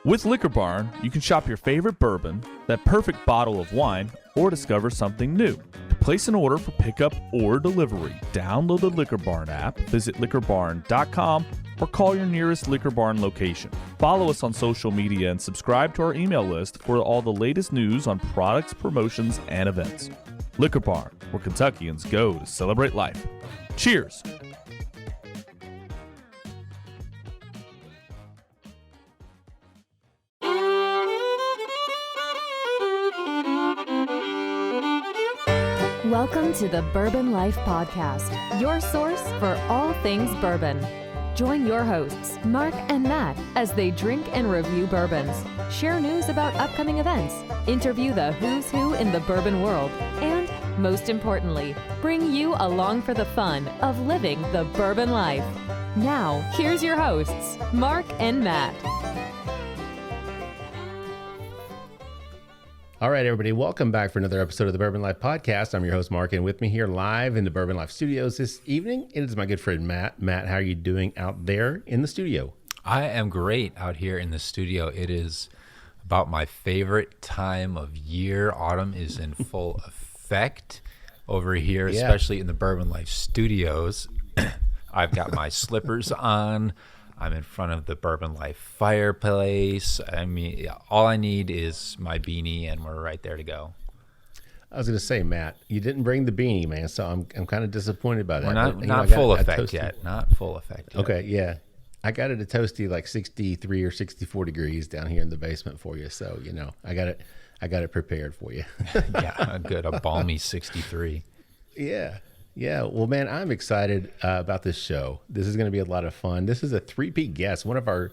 With Liquor Barn, you can shop your favorite bourbon, that perfect bottle of wine, or discover something new. To place an order for pickup or delivery, download the Liquor Barn app, visit liquorbarn.com, or call your nearest Liquor Barn location. Follow us on social media and subscribe to our email list for all the latest news on products, promotions, and events. Liquor Barn, where Kentuckians go to celebrate life. Cheers! Welcome to the Bourbon Life Podcast, your source for all things bourbon. Join your hosts, Mark and Matt, as they drink and review bourbons, share news about upcoming events, interview the who's who in the bourbon world, and, most importantly, bring you along for the fun of living the bourbon life. Now, here's your hosts, Mark and Matt. All right, everybody, welcome back for another episode of the Bourbon Life Podcast. I'm your host, Mark, and with me here live in the Bourbon Life studios this evening, it is my good friend, Matt. Matt, how are you doing out there in the studio? I am great out here in the studio. It is about my favorite time of year. Autumn is in full effect over here, especially in the Bourbon Life studios. I've got my slippers on. I'm in front of the Bourbon Life fireplace. I mean, all I need is my beanie, and we're right there to go. I was going to say, Matt, you didn't bring the beanie, man, so I'm kind of disappointed by that. We're not full effect yet. Not full effect yet. Okay, yeah. I got it a toasty like 63 or 64 degrees down here in the basement for you, so I got it prepared for you. Yeah, good. A balmy 63. Yeah. Well, man, I'm excited about this show. This is going to be a lot of fun. This is a three-peat guest, one of our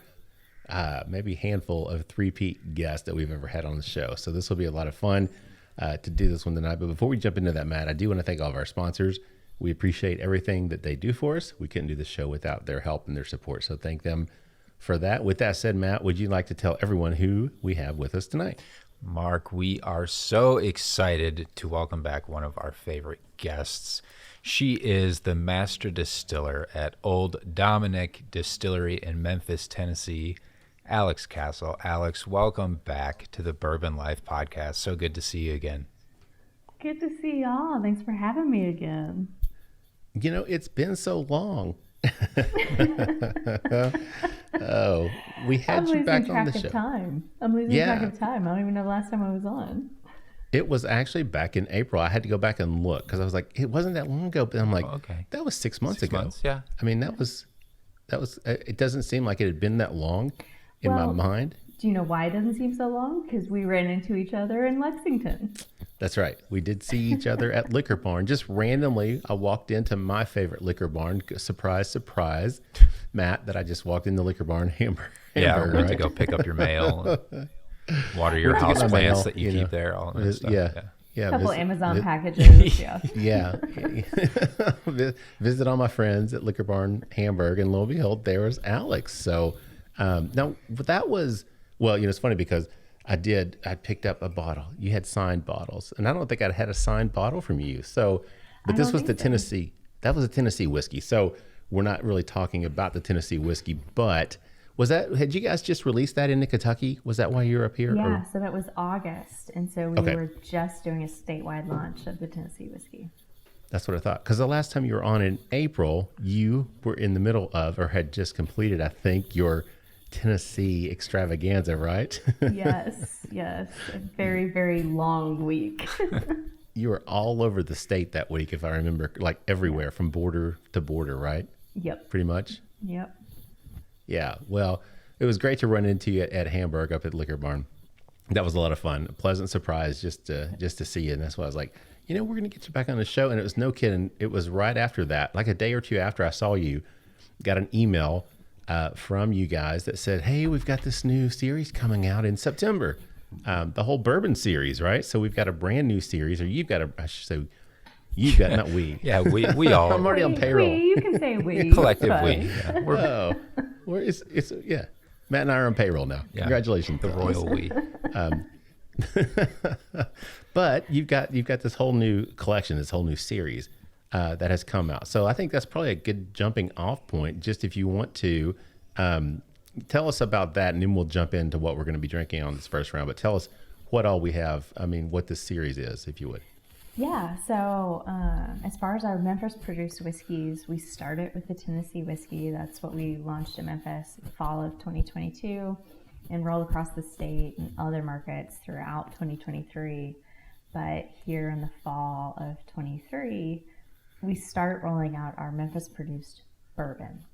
maybe handful of three-peat guests that we've ever had on the show. So this will be a lot of fun to do this one tonight. But before we jump into that, Matt, I do want to thank all of our sponsors. We appreciate everything that they do for us. We couldn't do the show without their help and their support. So thank them for that. With that said, Matt, would you like to tell everyone who we have with us tonight? Mark, we are so excited to welcome back one of our favorite guests. She is the master distiller at Old Dominick Distillery in Memphis, Tennessee, Alex Castle. Alex, welcome back to the Bourbon Life Podcast. So good to see you again. Good to see y'all. Thanks for having me again. It's been so long. Oh, we had you back on the show. I'm losing track of time. I don't even know the last time I was on. It was actually back in April. I had to go back and look because I was like, it wasn't that long ago. But I'm like, that was 6 months ago. Yeah. I mean, that was. It doesn't seem like it had been that long in my mind. Do you know why it doesn't seem so long? Because we ran into each other in Lexington. That's right. We did see each other at Liquor Barn. Just randomly, I walked into my favorite Liquor Barn. Surprise, surprise, Matt, that I just walked in the Liquor Barn hamburger. Yeah, I went to go pick up your mail, water your house plants that you keep there, all that stuff. Yeah. A couple Amazon packages. Yeah. Visit all my friends at Liquor Barn Hamburg, and lo and behold, there was Alex. So now that was, it's funny because I picked up a bottle. You had signed bottles, and I don't think I had a signed bottle from you. So, but this was the Tennessee. That was a Tennessee whiskey. So we're not really talking about the Tennessee whiskey, but had you guys just released that into Kentucky? Was that why you were up here? Yeah, so that was August. And so we were just doing a statewide launch of the Tennessee whiskey. That's what I thought. Because the last time you were on in April, you were in the middle of, or had just completed, I think, your Tennessee extravaganza, right? Yes. A very, very long week. You were all over the state that week, if I remember, like everywhere from border to border, right? Yep. Pretty much? Yep. Yeah. Well, it was great to run into you at Hamburg up at Liquor Barn. That was a lot of fun. A pleasant surprise just to see you. And that's why I was like, we're going to get you back on the show. And it was no kidding. It was right after that, like a day or two after I saw you, got an email from you guys that said, hey, we've got this new series coming out in September. The whole Bourbon Series, right? So we've got a brand new series, or you've got not we. Yeah, we all. I'm already on payroll. You can say we. Collective we. Yeah. Matt and I are on payroll now. Yeah. Congratulations. The royal we. But you've got this whole new collection, this whole new series that has come out. So I think that's probably a good jumping off point, just if you want to tell us about that, and then we'll jump into what we're going to be drinking on this first round. But tell us what all we have. I mean, what this series is, if you would. Yeah, so as far as our Memphis-produced whiskeys, we started with the Tennessee whiskey. That's what we launched in Memphis fall of 2022 and rolled across the state and other markets throughout 2023. But here in the fall of 23, we start rolling out our Memphis-produced bourbon.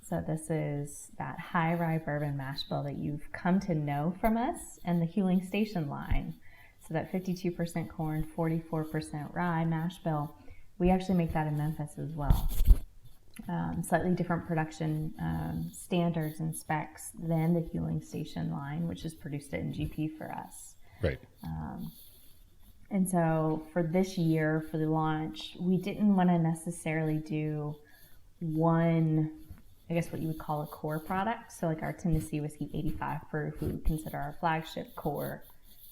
So this is that high rye bourbon mash bill that you've come to know from us and the Huling Station line. So that 52% corn, 44% rye mash bill, we actually make that in Memphis as well. Slightly different production standards and specs than the Huling Station line, which is produced at NGP for us. Right. And so for this year, for the launch, we didn't want to necessarily do one, I guess what you would call a core product. So like our Tennessee whiskey 85 proof, we would consider our flagship core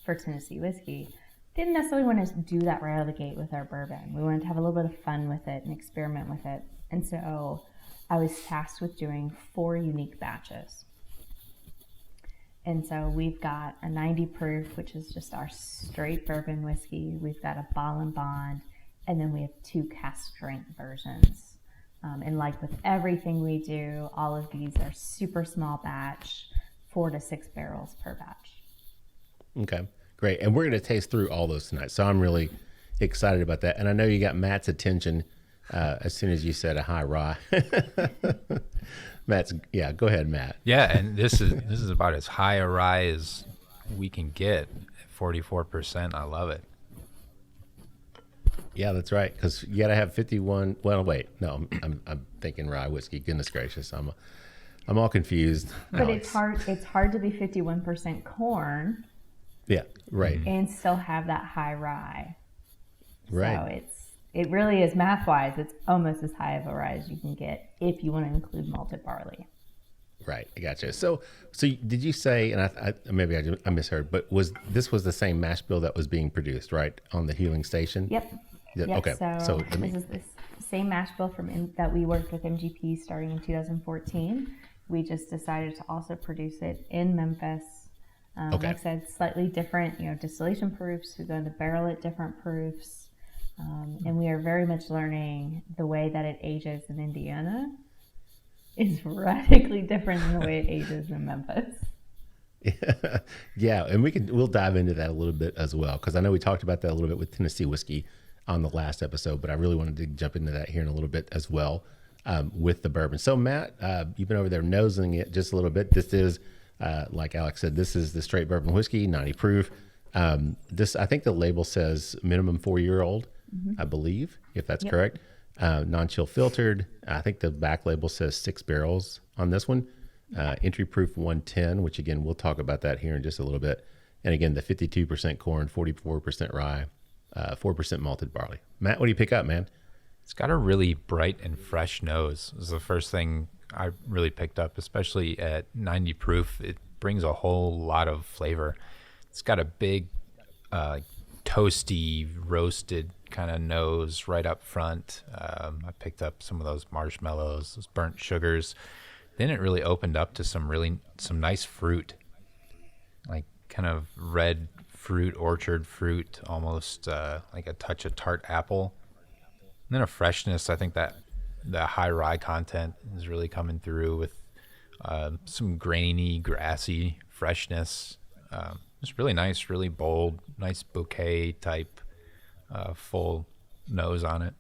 for Tennessee whiskey. Didn't necessarily want to do that right out of the gate with our bourbon. We wanted to have a little bit of fun with it and experiment with it. And so I was tasked with doing 4 unique batches. And so we've got a 90 proof, which is just our straight bourbon whiskey. We've got a Bond, and then we have 2 cask strength versions. And like with everything we do, all of these are super small batch, 4 to 6 barrels per batch. Okay, great. And we're going to taste through all those tonight. So I'm really excited about that. And I know you got Matt's attention as soon as you said a high rye. Yeah, go ahead, Matt. Yeah, and this is about as high a rye as we can get, 44%. I love it. Yeah, that's right. Because you got to have 51. Well, wait, no, I'm thinking rye whiskey. Goodness gracious, I'm all confused. But it's hard to be 51% corn. Yeah, right. And still have that high rye. Right. So it really is math-wise, it's almost as high of a rye as you can get if you want to include malted barley. Right, I gotcha. So did you say, and I misheard, but was the same mash bill that was being produced, right, on the Huling Station? Yep. Yeah, Yep. okay. So this is the same mash bill that we worked with MGP starting in 2014. We just decided to also produce it in Memphis. Okay. Like I said, slightly different, distillation proofs. We go into barrel at different proofs. And we are very much learning the way that it ages in Indiana is radically different than the way it ages in Memphis. Yeah, and we'll dive into that a little bit as well, because I know we talked about that a little bit with Tennessee whiskey on the last episode, but I really wanted to jump into that here in a little bit as well with the bourbon. So Matt, you've been over there nosing it just a little bit. This is, like Alex said, this is the Straight Bourbon whiskey, 90 proof. I think the label says minimum 4-year-old, I believe, if that's correct. Non-chill filtered. I think the back label says 6 barrels on this one. Entry proof 110, which again, we'll talk about that here in just a little bit. And again, the 52% corn, 44% rye, 4% malted barley. Matt, what do you pick up, man? It's got a really bright and fresh nose. This is the first thing I really picked up, especially at 90 proof. It brings a whole lot of flavor. It's got a big, toasty, roasted kind of nose right up front. I picked up some of those marshmallows, those burnt sugars. Then it really opened up to some nice fruit, like kind of red fruit, orchard fruit, almost like a touch of tart apple. And then a freshness. I think that the high rye content is really coming through with some grainy, grassy freshness. It's really nice, really bold, nice bouquet type, full nose on it.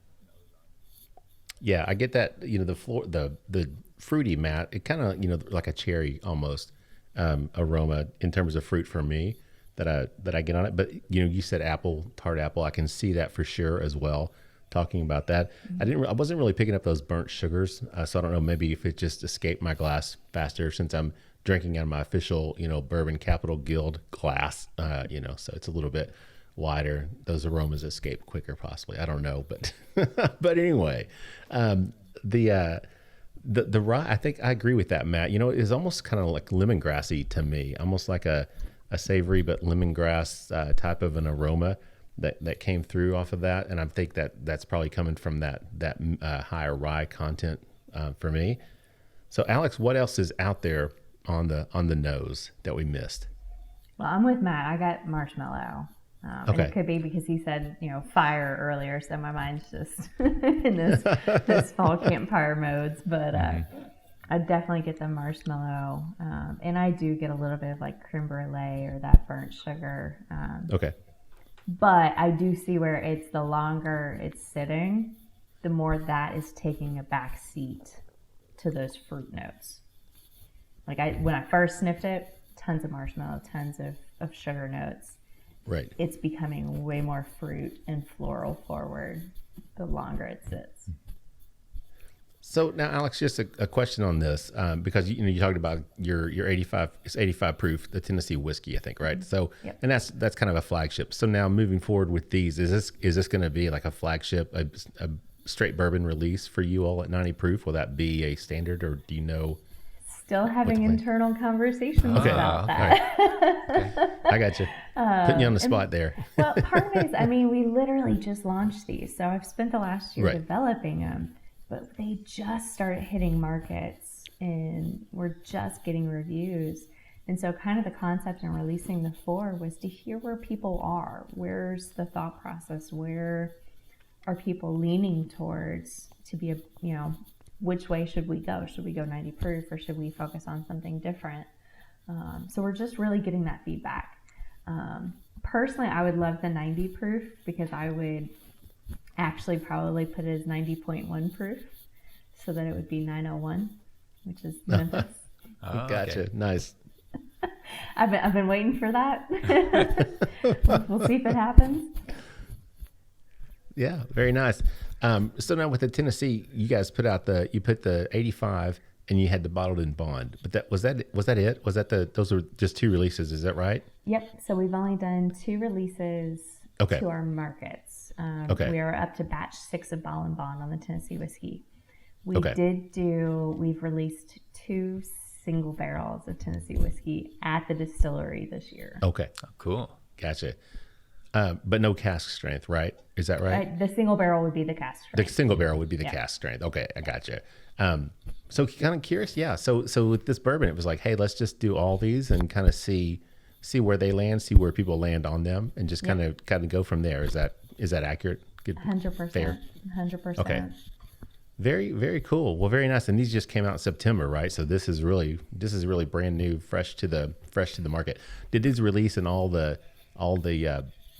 Yeah, I get that. The fruity, Matt. It kind of like a cherry almost aroma in terms of fruit for me that I get on it. But you said apple, tart apple. I can see that for sure as well. Talking about that, I wasn't really picking up those burnt sugars, so I don't know. Maybe if it just escaped my glass faster since I'm drinking out of my official, Bourbon Capital Guild glass, so it's a little bit wider. Those aromas escape quicker, possibly. I don't know, but but anyway, the rye. I think I agree with that, Matt. It's almost kind of like lemongrassy to me, almost like a savory but lemongrass type of an aroma that came through off of that, and I think that's probably coming from that higher rye content for me. So, Alex, what else is out there on the nose that we missed? Well, I'm with Matt. I got marshmallow. And it could be because he said, fire earlier, so my mind's just in this fall campfire modes. But I definitely get the marshmallow, and I do get a little bit of like creme brulee or that burnt sugar. But I do see where it's the longer it's sitting, the more that is taking a back seat to those fruit notes. Like when I first sniffed it, tons of marshmallow, tons of sugar notes. Right. It's becoming way more fruit and floral forward the longer it sits. So now, Alex, just a question on this, because you talked about your 85 proof, the Tennessee whiskey, I think, right? So, Yep. And that's kind of a flagship. So now moving forward with these, is this going to be like a flagship, a straight bourbon release for you all at 90 proof? Will that be a standard, or do you know? Still having internal conversations about that. Okay. I got you. Putting you on the spot there. Well, part of it is, we literally just launched these. So I've spent the last year developing them, but they just started hitting markets and we're just getting reviews. And so kind of the concept in releasing the 4 was to hear where people are. Where's the thought process? Where are people leaning towards to be which way should we go? Should we go 90 proof or should we focus on something different? So we're just really getting that feedback. Personally, I would love the 90 proof because I would actually probably put it as 90.1 proof so that it would be 901, which is Memphis. Gotcha. Okay. Nice. I've been waiting for that. We'll see if it happens. Yeah, very nice. So now with the Tennessee, you guys put the 85 and you had the bottled in Bond, but was that it? Those were just 2 releases? Is that right? Yep. So we've only done 2 releases to our markets. We are up to batch 6 of Ball and Bond on the Tennessee whiskey. We've released 2 single barrels of Tennessee whiskey at the distillery this year. Okay. Oh, cool. Gotcha. But no cask strength, right? Is that right? The single barrel would be the cask strength. The single barrel would be the cask strength. Okay, I gotcha. So kind of curious, yeah. So with this bourbon, it was like, hey, let's just do all these and kind of see where they land, see where people land on them, and just kind of go from there. Is that accurate? Good. 100%. Fair. 100%. Okay. Very, very cool. Well, very nice. And these just came out in September, right? So this is really brand new, fresh to the market. Did these release in all the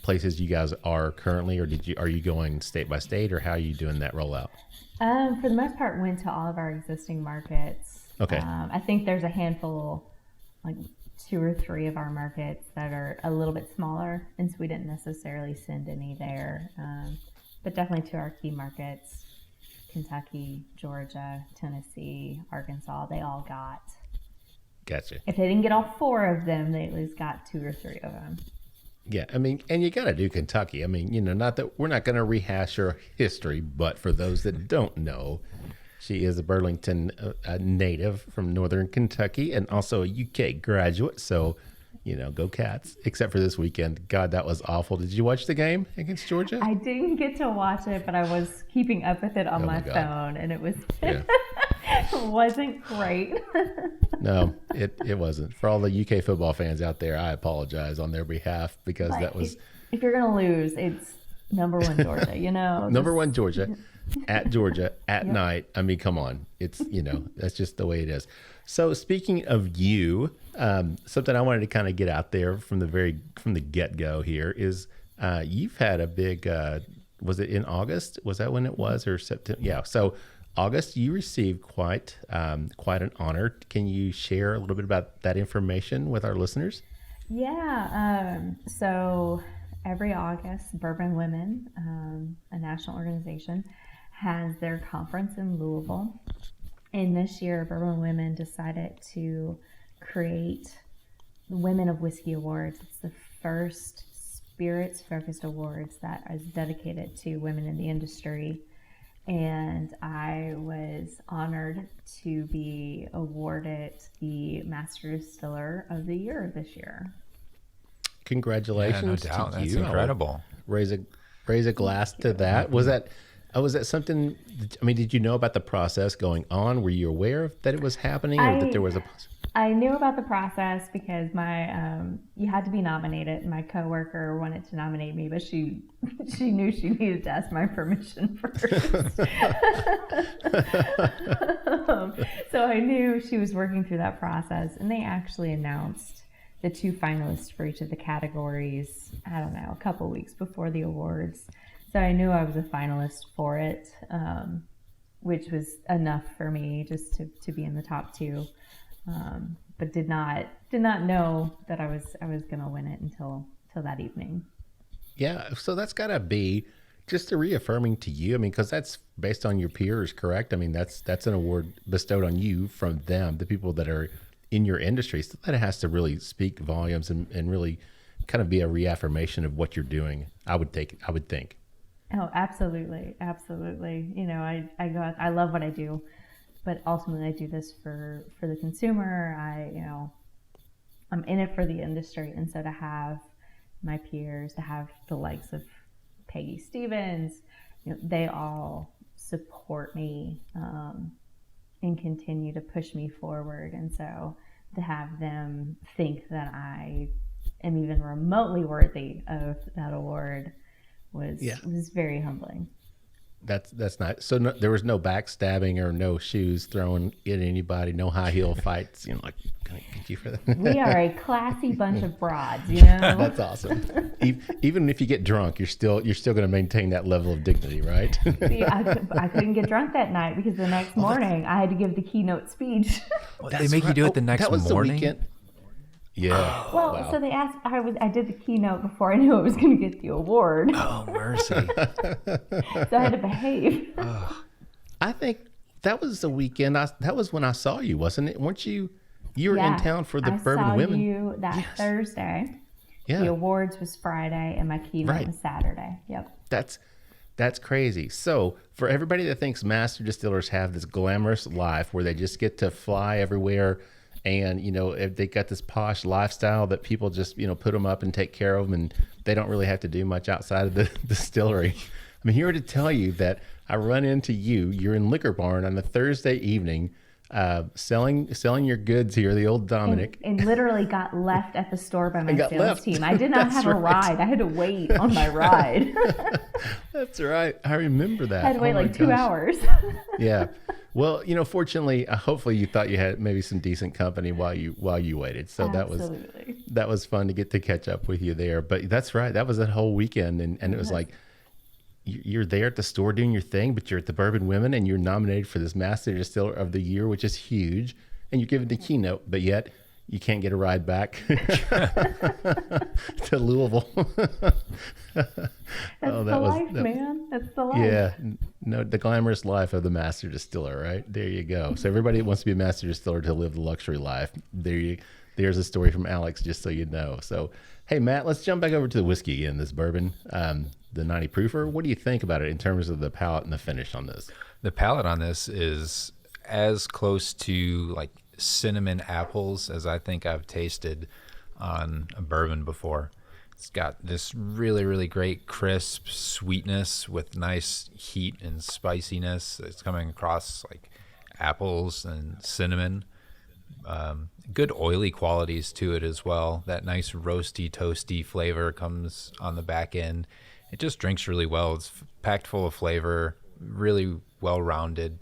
places you guys are currently, or are you going state by state, or how are you doing that rollout? For the most part, went to all of our existing markets. Okay. I think there's a handful, like 2 or 3 of our markets that are a little bit smaller, and so we didn't necessarily send any there. But definitely to our key markets, Kentucky, Georgia, Tennessee, Arkansas, they all got. Gotcha. If they didn't get all 4 of them, they at least got 2 or 3 of them. Yeah, and you got to do Kentucky. Not that we're not going to rehash her history, but for those that don't know, she is a Burlington native from Northern Kentucky and also a UK graduate. So, go Cats, except for this weekend. God, that was awful. Did you watch the game against Georgia? I didn't get to watch it, but I was keeping up with it on my phone, and it was it wasn't great. No, it wasn't. For all the UK football fans out there, I apologize on their behalf because that was. If you're gonna lose, it's number 1 Georgia. Number 1 Georgia, at Georgia at night. Come on, it's that's just the way it is. So speaking of you, something I wanted to kind of get out there from the get go here is you've had a big. Was it in August? Was that when it was, or September? Yeah. So August, you received quite an honor. Can you share a little bit about that information with our listeners? Yeah. So every August, Bourbon Women, a national organization, has their conference in Louisville. And this year, Bourbon Women decided to create the Women of Whiskey Awards. It's the first spirits-focused awards that is dedicated to women in the industry. And I was honored to be awarded the Master Distiller of the Year this year. Congratulations! Yeah, no doubt. to That's you. incredible. Raise a glass to that. Was that something? Did you know about the process going on? Were you aware that it was happening, or that there was a? I knew about the process because you had to be nominated. My coworker wanted to nominate me, but she knew she needed to ask my permission first. So I knew she was working through that process, and they actually announced the 2 finalists for each of the categories, I don't know, a couple weeks before the awards. So I knew I was a finalist for it, which was enough for me just to be in the top 2. But did not know that I was going to win it until that evening. Yeah, so that's got to be just a reaffirming to you. I mean, because that's based on your peers, correct? I mean, that's an award bestowed on you from them, the people that are in your industry. So that has to really speak volumes and really kind of be a reaffirmation of what you're doing. I would think. Oh, absolutely. You know, I love what I do. But ultimately, I do this for the consumer. I'm in it for the industry, and so to have my peers, to have the likes of Peggy Stevens, you know, they all support me and continue to push me forward. And so to have them think that I am even remotely worthy of that award was very humbling. That's nice. So there was no backstabbing or no shoes thrown at anybody, no high heel fights. You know, like, can I get you for that? We are a classy bunch of broads, you know. That's awesome. Even if you get drunk, you're still going to maintain that level of dignity, right? See, I couldn't get drunk that night because the next morning I had to give the keynote speech. Well, they make you do it the next morning. The weekend. Yeah. Well, wow. So they asked. I did the keynote before I knew I was going to get the award. Oh, mercy. So I had to behave. I think that was the weekend. That was when I saw you, wasn't it? Weren't you? You were in town for the Bourbon Women. I saw you that Thursday. Yeah. The awards was Friday, and my keynote was Saturday. Yep. That's crazy. So for everybody that thinks master distillers have this glamorous life where they just get to fly everywhere, and you know, if they got this posh lifestyle that people just, you know, put them up and take care of them, and they don't really have to do much outside of the distillery. I'm here to tell you that I run into you. You're in Liquor Barn on a Thursday evening, selling your goods here, the Old Dominick. And literally got left at the store by my sales team. I did not have a ride. I had to wait on my ride. That's right. I remember that. I had to wait 2 hours. Yeah. Well, you know, fortunately, hopefully you thought you had maybe some decent company while you waited. So Absolutely. that was fun to get to catch up with you there. But that's right. That was that whole weekend. And it was like, you're there at the store doing your thing, but you're at the Bourbon Women and you're nominated for this Master Distiller of the Year, which is huge. And you're given the keynote, but yet you can't get a ride back to Louisville. That's the life, man. That's the life. Yeah. No, the glamorous life of the Master Distiller, right? There you go. So everybody that wants to be a Master Distiller to live the luxury life, there's a story from Alex, just so you know. So, hey, Matt, let's jump back over to the whiskey again, this bourbon, the 90 proofer. What do you think about it in terms of the palate and the finish on this? The palate on this is as close to like cinnamon apples as I think I've tasted on a bourbon before. It's got this really, really great crisp sweetness with nice heat and spiciness. It's coming across like apples and cinnamon. Good oily qualities to it as well. That nice roasty, toasty flavor comes on the back end. It just drinks really well. It's packed full of flavor, really well-rounded.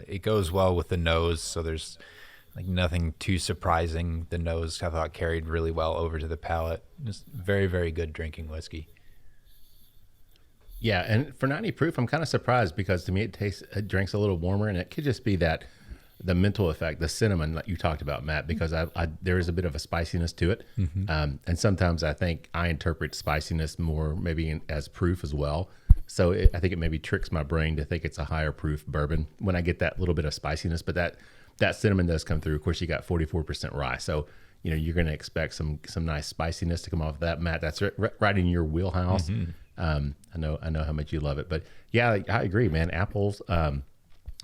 It goes well with the nose, so there's like nothing too surprising. The nose, I thought, carried really well over to the palate. Just very, very good drinking whiskey. Yeah, and for 90 proof, I'm kind of surprised because to me it drinks a little warmer, and it could just be that the mental effect, the cinnamon that you talked about, Matt, because there is a bit of a spiciness to it. Mm-hmm. And sometimes I think I interpret spiciness more maybe as proof as well. So I think it maybe tricks my brain to think it's a higher proof bourbon when I get that little bit of spiciness, but that cinnamon does come through. Of course, you got 44% rye. So, you know, you're going to expect some nice spiciness to come off of that, Matt. That's right in your wheelhouse. Mm-hmm. I know how much you love it, but yeah, I agree, man. Apples,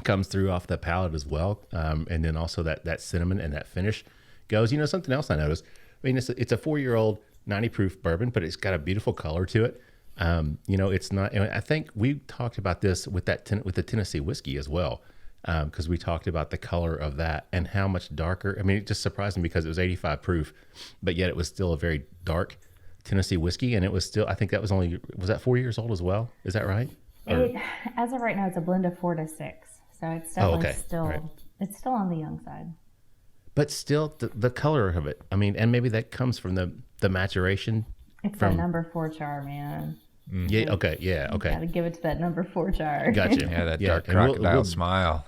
comes through off the palate as well. And then also that cinnamon and that finish goes. You know, something else I noticed, I mean, it's a 4-year-old 90 proof bourbon, but it's got a beautiful color to it. You know, it's not, and I think we talked about this with the Tennessee whiskey as well. because we talked about the color of that and how much darker. I mean, it just surprised me because it was 85 proof, but yet it was still a very dark Tennessee whiskey, and it was still, I think that was that 4 years old as well? Is that right? As of right now, it's a blend of 4 to 6. So it's definitely it's still on the young side. But still, the color of it, I mean, and maybe that comes from the maturation. It's that number 4 char, man. Yeah, okay, yeah, okay. Got to give it to that number 4 char. Gotcha. Yeah, that dark crocodile smile.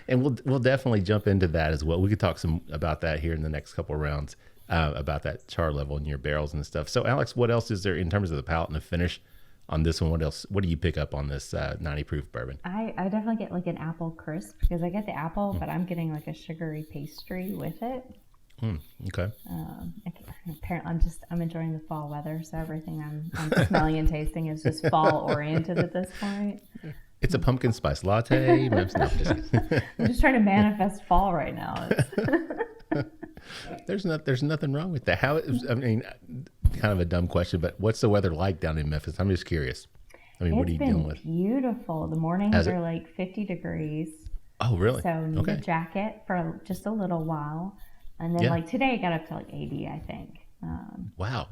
And we'll definitely jump into that as well. We could talk some about that here in the next couple of rounds, about that char level in your barrels and stuff. So, Alex, what else is there in terms of the palate and the finish on this one? What do you pick up on this 90 proof bourbon? I definitely get like an apple crisp, because I get the apple, but I'm getting like a sugary pastry with it. Okay. Apparently, I'm enjoying the fall weather, so everything I'm smelling and tasting is just fall oriented at this point. It's a pumpkin spice latte. I'm just trying to manifest fall right now. There's nothing wrong with that. I mean, kind of a dumb question, but what's the weather like down in Memphis? I'm just curious. I mean, what are you dealing with? It's been beautiful. The mornings are like 50 degrees. Oh, really? So need a jacket for just a little while. And then like today it got up to like 80, I think. Wow.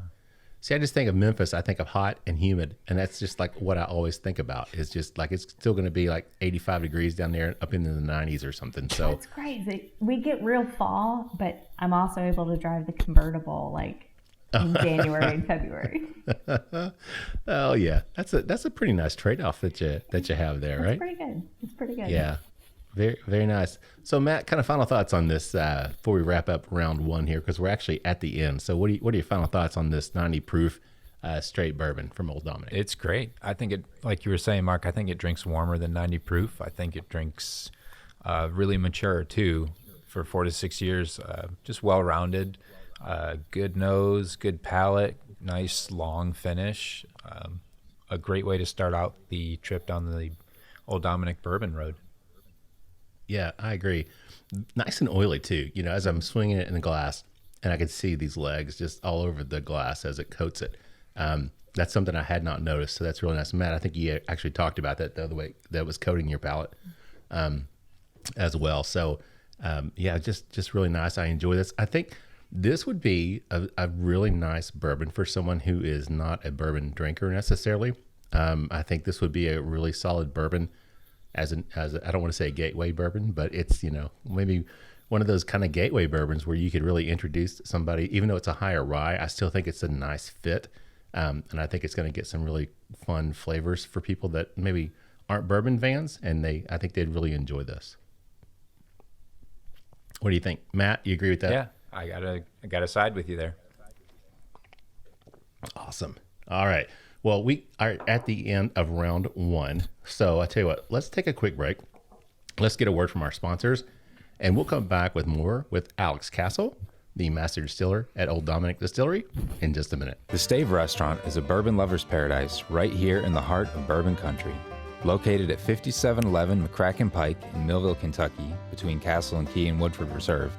See, I just think of Memphis. I think of hot and humid, and that's just like what I always think about. It's just like it's still going to be like 85 degrees down there, up into the 90s or something. So it's crazy. We get real fall, but I'm also able to drive the convertible like in January and February. Oh yeah, that's a pretty nice trade-off that you have there, right? It's pretty good. Yeah. Very, very nice. So, Matt, kind of final thoughts on this before we wrap up round one here, because we're actually at the end. So, what are your final thoughts on this 90 proof straight bourbon from Old Dominick? It's great. I think it, like you were saying, Mark, I think it drinks warmer than 90 proof. I think it drinks really mature too for 4 to 6 years. Just well-rounded, good nose, good palate, nice long finish. A great way to start out the trip down the Old Dominick Bourbon Road. Yeah, I agree. Nice and oily too. You know, as I'm swinging it in the glass, and I could see these legs just all over the glass as it coats it. That's something I had not noticed, so that's really nice. Matt, I think you actually talked about that the other way that was coating your palate as well. So, yeah, just really nice. I enjoy this. I think this would be a really nice bourbon for someone who is not a bourbon drinker necessarily. I think this would be a really solid bourbon. As I don't want to say a gateway bourbon, but it's, you know, maybe one of those kind of gateway bourbons where you could really introduce somebody, even though it's a higher rye, I still think it's a nice fit. And I think it's going to get some really fun flavors for people that maybe aren't bourbon fans, and I think they'd really enjoy this. What do you think, Matt? You agree with that? Yeah, I gotta side with you there. Awesome. All right. Well, we are at the end of round one. So I tell you what, let's take a quick break. Let's get a word from our sponsors, and we'll come back with more with Alex Castle, the master distiller at Old Dominick Distillery, in just a minute. The Stave Restaurant is a bourbon lover's paradise right here in the heart of bourbon country. Located at 5711 McCracken Pike in Millville, Kentucky, between Castle and Key and Woodford Reserve,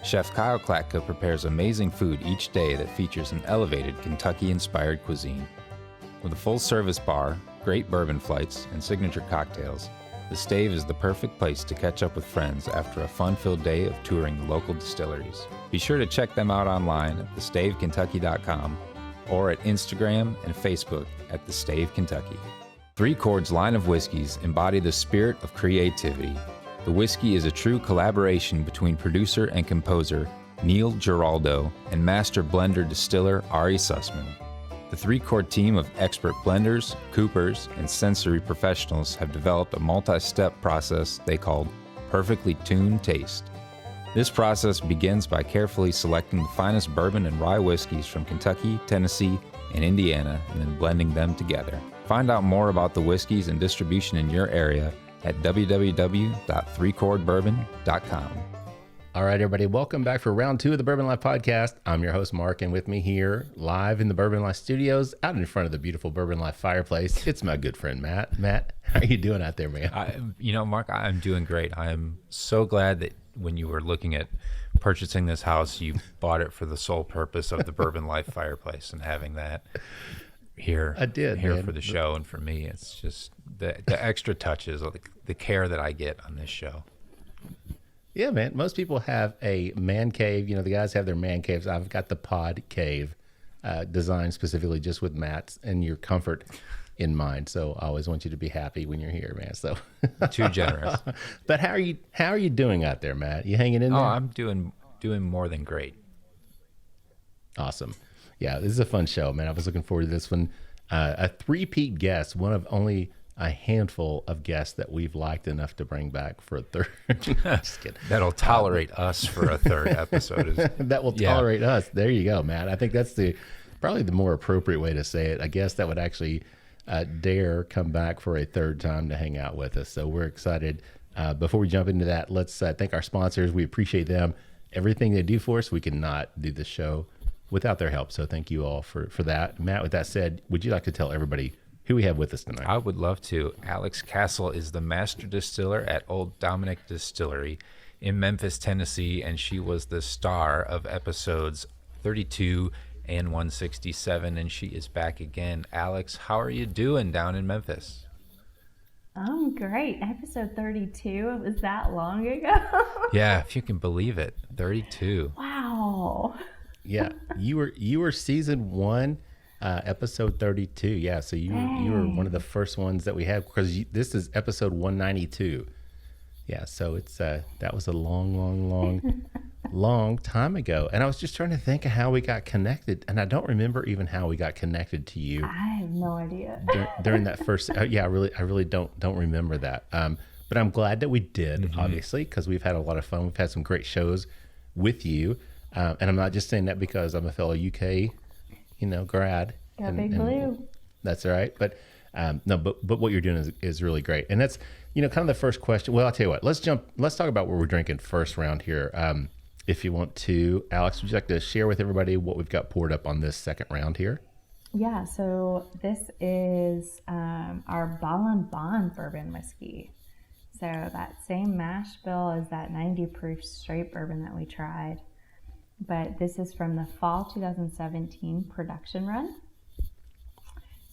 Chef Kyle Klatka prepares amazing food each day that features an elevated Kentucky-inspired cuisine. With a full-service bar, great bourbon flights, and signature cocktails, the Stave is the perfect place to catch up with friends after a fun-filled day of touring the local distilleries. Be sure to check them out online at thestavekentucky.com or at Instagram and Facebook at The Stave Kentucky. Three Chord's line of whiskeys embody the spirit of creativity. The whiskey is a true collaboration between producer and composer Neil Giraldo and master blender distiller Ari Sussman. The Three Chord team of expert blenders, coopers, and sensory professionals have developed a multi-step process they called Perfectly Tuned Taste. This process begins by carefully selecting the finest bourbon and rye whiskeys from Kentucky, Tennessee, and Indiana, and then blending them together. Find out more about the whiskeys and distribution in your area at www.threechordbourbon.com. All right, everybody, welcome back for round two of the Bourbon Life Podcast. I'm your host, Mark, and with me here live in the Bourbon Life studios, out in front of the beautiful Bourbon Life fireplace, it's my good friend, Matt. Matt, how are you doing out there, man? Mark, I'm doing great. I am so glad that when you were looking at purchasing this house, you bought it for the sole purpose of the Bourbon Life fireplace and having that here. I did here for the show, and for me, it's just the extra touches, like the care that I get on this show. Yeah, man. Most people have a man cave. You know, the guys have their man caves. I've got the pod cave designed specifically just with mats and your comfort in mind. So I always want you to be happy when you're here, man. So Too generous. But how are you doing out there, Matt? You hanging in there? Oh, I'm doing more than great. Awesome. Yeah, this is a fun show, man. I was looking forward to this one. A three-peat guest, one of only a handful of guests that we've liked enough to bring back for a third. Just kidding. That'll tolerate us for a third episode. That will tolerate us. There you go, Matt. I think that's probably the more appropriate way to say it. I guess that would actually dare come back for a third time to hang out with us. So we're excited. Before we jump into that, let's thank our sponsors. We appreciate them. Everything they do for us, we cannot do the show without their help. So thank you all for that. Matt, with that said, would you like to tell everybody who we have with us tonight? I would love to. Alex Castle is the master distiller at Old Dominick Distillery in Memphis, Tennessee, and she was the star of episodes 32 and 167, and she is back again. Alex, how are you doing down in Memphis? I'm great. Episode 32. It was that long ago. Yeah, if you can believe it, 32. Wow. Yeah, you were season 1. Episode 32. Yeah, so you were one of the first ones that we had, because this is episode 192. Yeah, so it's that was a long time ago. And I was just trying to think of how we got connected, and I don't remember even how we got connected to you. I have no idea. during that first I really don't remember that. But I'm glad that we did, obviously, because we've had a lot of fun. We've had some great shows with you. And I'm not just saying that because I'm a fellow UK grad. Got big blue. That's all right. But no, but what you're doing is really great. And that's, kind of the first question. Well, I'll tell you what, let's talk about what we're drinking first round here. If you want to, Alex, would you like to share with everybody what we've got poured up on this second round here? Yeah, so this is our Bond Bourbon whiskey. So that same mash bill as that 90 proof straight bourbon that we tried. But this is from the fall 2017 production run.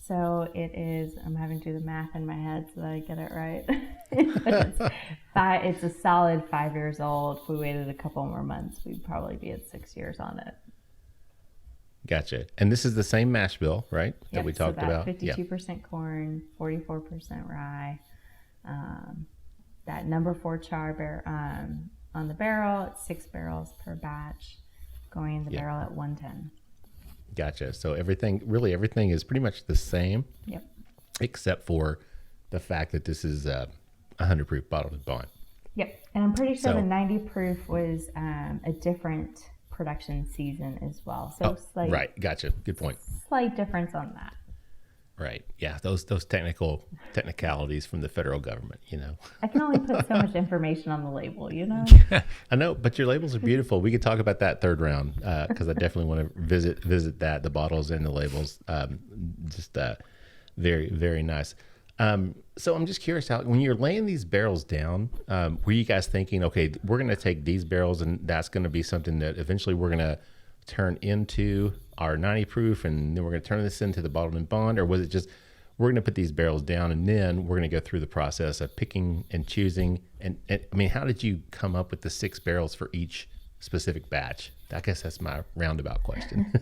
So it is, I'm having to do the math in my head so that I get it right. It's a solid 5 years old. If we waited a couple more months, we'd probably be at 6 years on it. Gotcha. And this is the same mash bill, right? Yep, that we talked about. 52% corn, 44% rye. That number 4 char on the barrel, it's 6 barrels per batch, going in the barrel at 110. Gotcha. So everything is pretty much the same. Yep. Except for the fact that this is 100 proof bottled in bond. Yep. And I'm pretty sure the 90 proof was a different production season as well. So right. Gotcha. Good point. Slight difference on that. Right. Yeah. Those technicalities from the federal government, I can only put so much information on the label, I know, but your labels are beautiful. We could talk about that third round because I definitely want to visit that, the bottles and the labels. Just very, very nice. So I'm just curious, Alex, when you're laying these barrels down, were you guys thinking, okay, we're going to take these barrels and that's going to be something that eventually we're going to turn into our 90 proof, and then we're going to turn this into the bottled in bond? Or was it just, we're going to put these barrels down and then we're going to go through the process of picking and choosing? And I mean, how did you come up with the 6 barrels for each specific batch? I guess that's my roundabout question.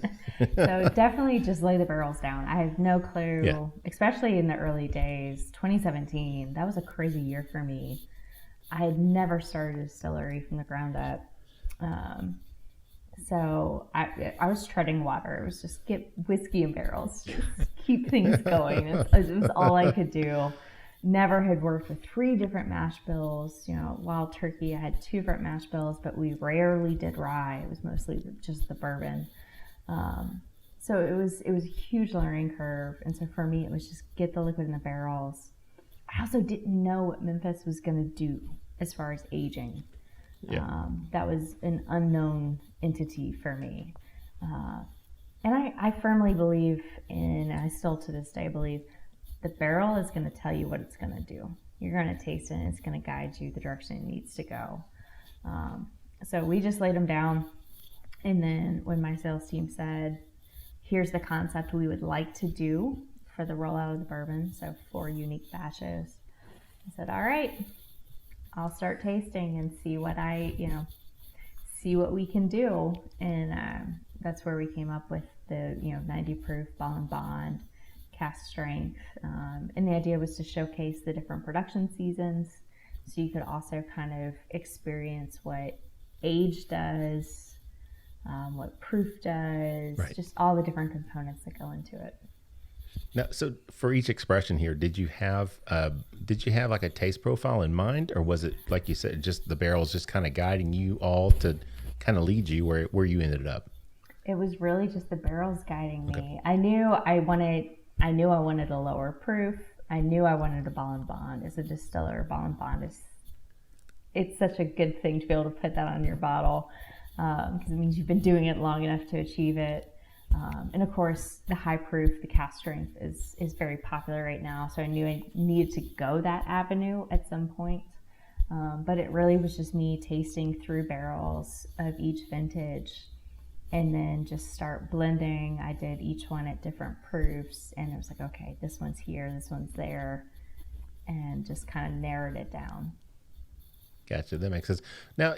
So definitely just lay the barrels down. I have no clue, especially in the early days. 2017, that was a crazy year for me. I had never started a distillery from the ground up. So I was treading water. It was just get whiskey in barrels, just keep things going. It was all I could do. Never had worked with 3 different mash bills. Wild Turkey, I had 2 different mash bills, but we rarely did rye. It was mostly just the bourbon. So it was a huge learning curve. And so for me, it was just get the liquid in the barrels. I also didn't know what Memphis was going to do as far as aging. That was an unknown entity for me. And I firmly believe in, and I still to this day believe, the barrel is going to tell you what it's going to do. You're going to taste it and it's going to guide you the direction it needs to go. So we just laid them down. And then when my sales team said, here's the concept we would like to do for the rollout of the bourbon, so 4 unique batches, I said, all right, I'll start tasting and see what see what we can do. And that's where we came up with the 90 proof Bond Cask Strength. And the idea was to showcase the different production seasons, so you could also kind of experience what age does, what proof does, right. Just all the different components that go into it. Now, so for each expression here, did you have like a taste profile in mind, or was it, like you said, just the barrels just kind of guiding you all to kind of lead you where you ended up? It was really just the barrels guiding me. Okay. I knew I wanted a lower proof. I knew I wanted a Bond. As a distiller, Bond it's such a good thing to be able to put that on your bottle, because it means you've been doing it long enough to achieve it. And of course, the high proof, the Cask Strength is very popular right now. So I knew I needed to go that avenue at some point. But it really was just me tasting through barrels of each vintage and then just start blending. I did each one at different proofs, and it was like, okay, this one's here, this one's there, and just kind of narrowed it down. Gotcha. That makes sense. Now,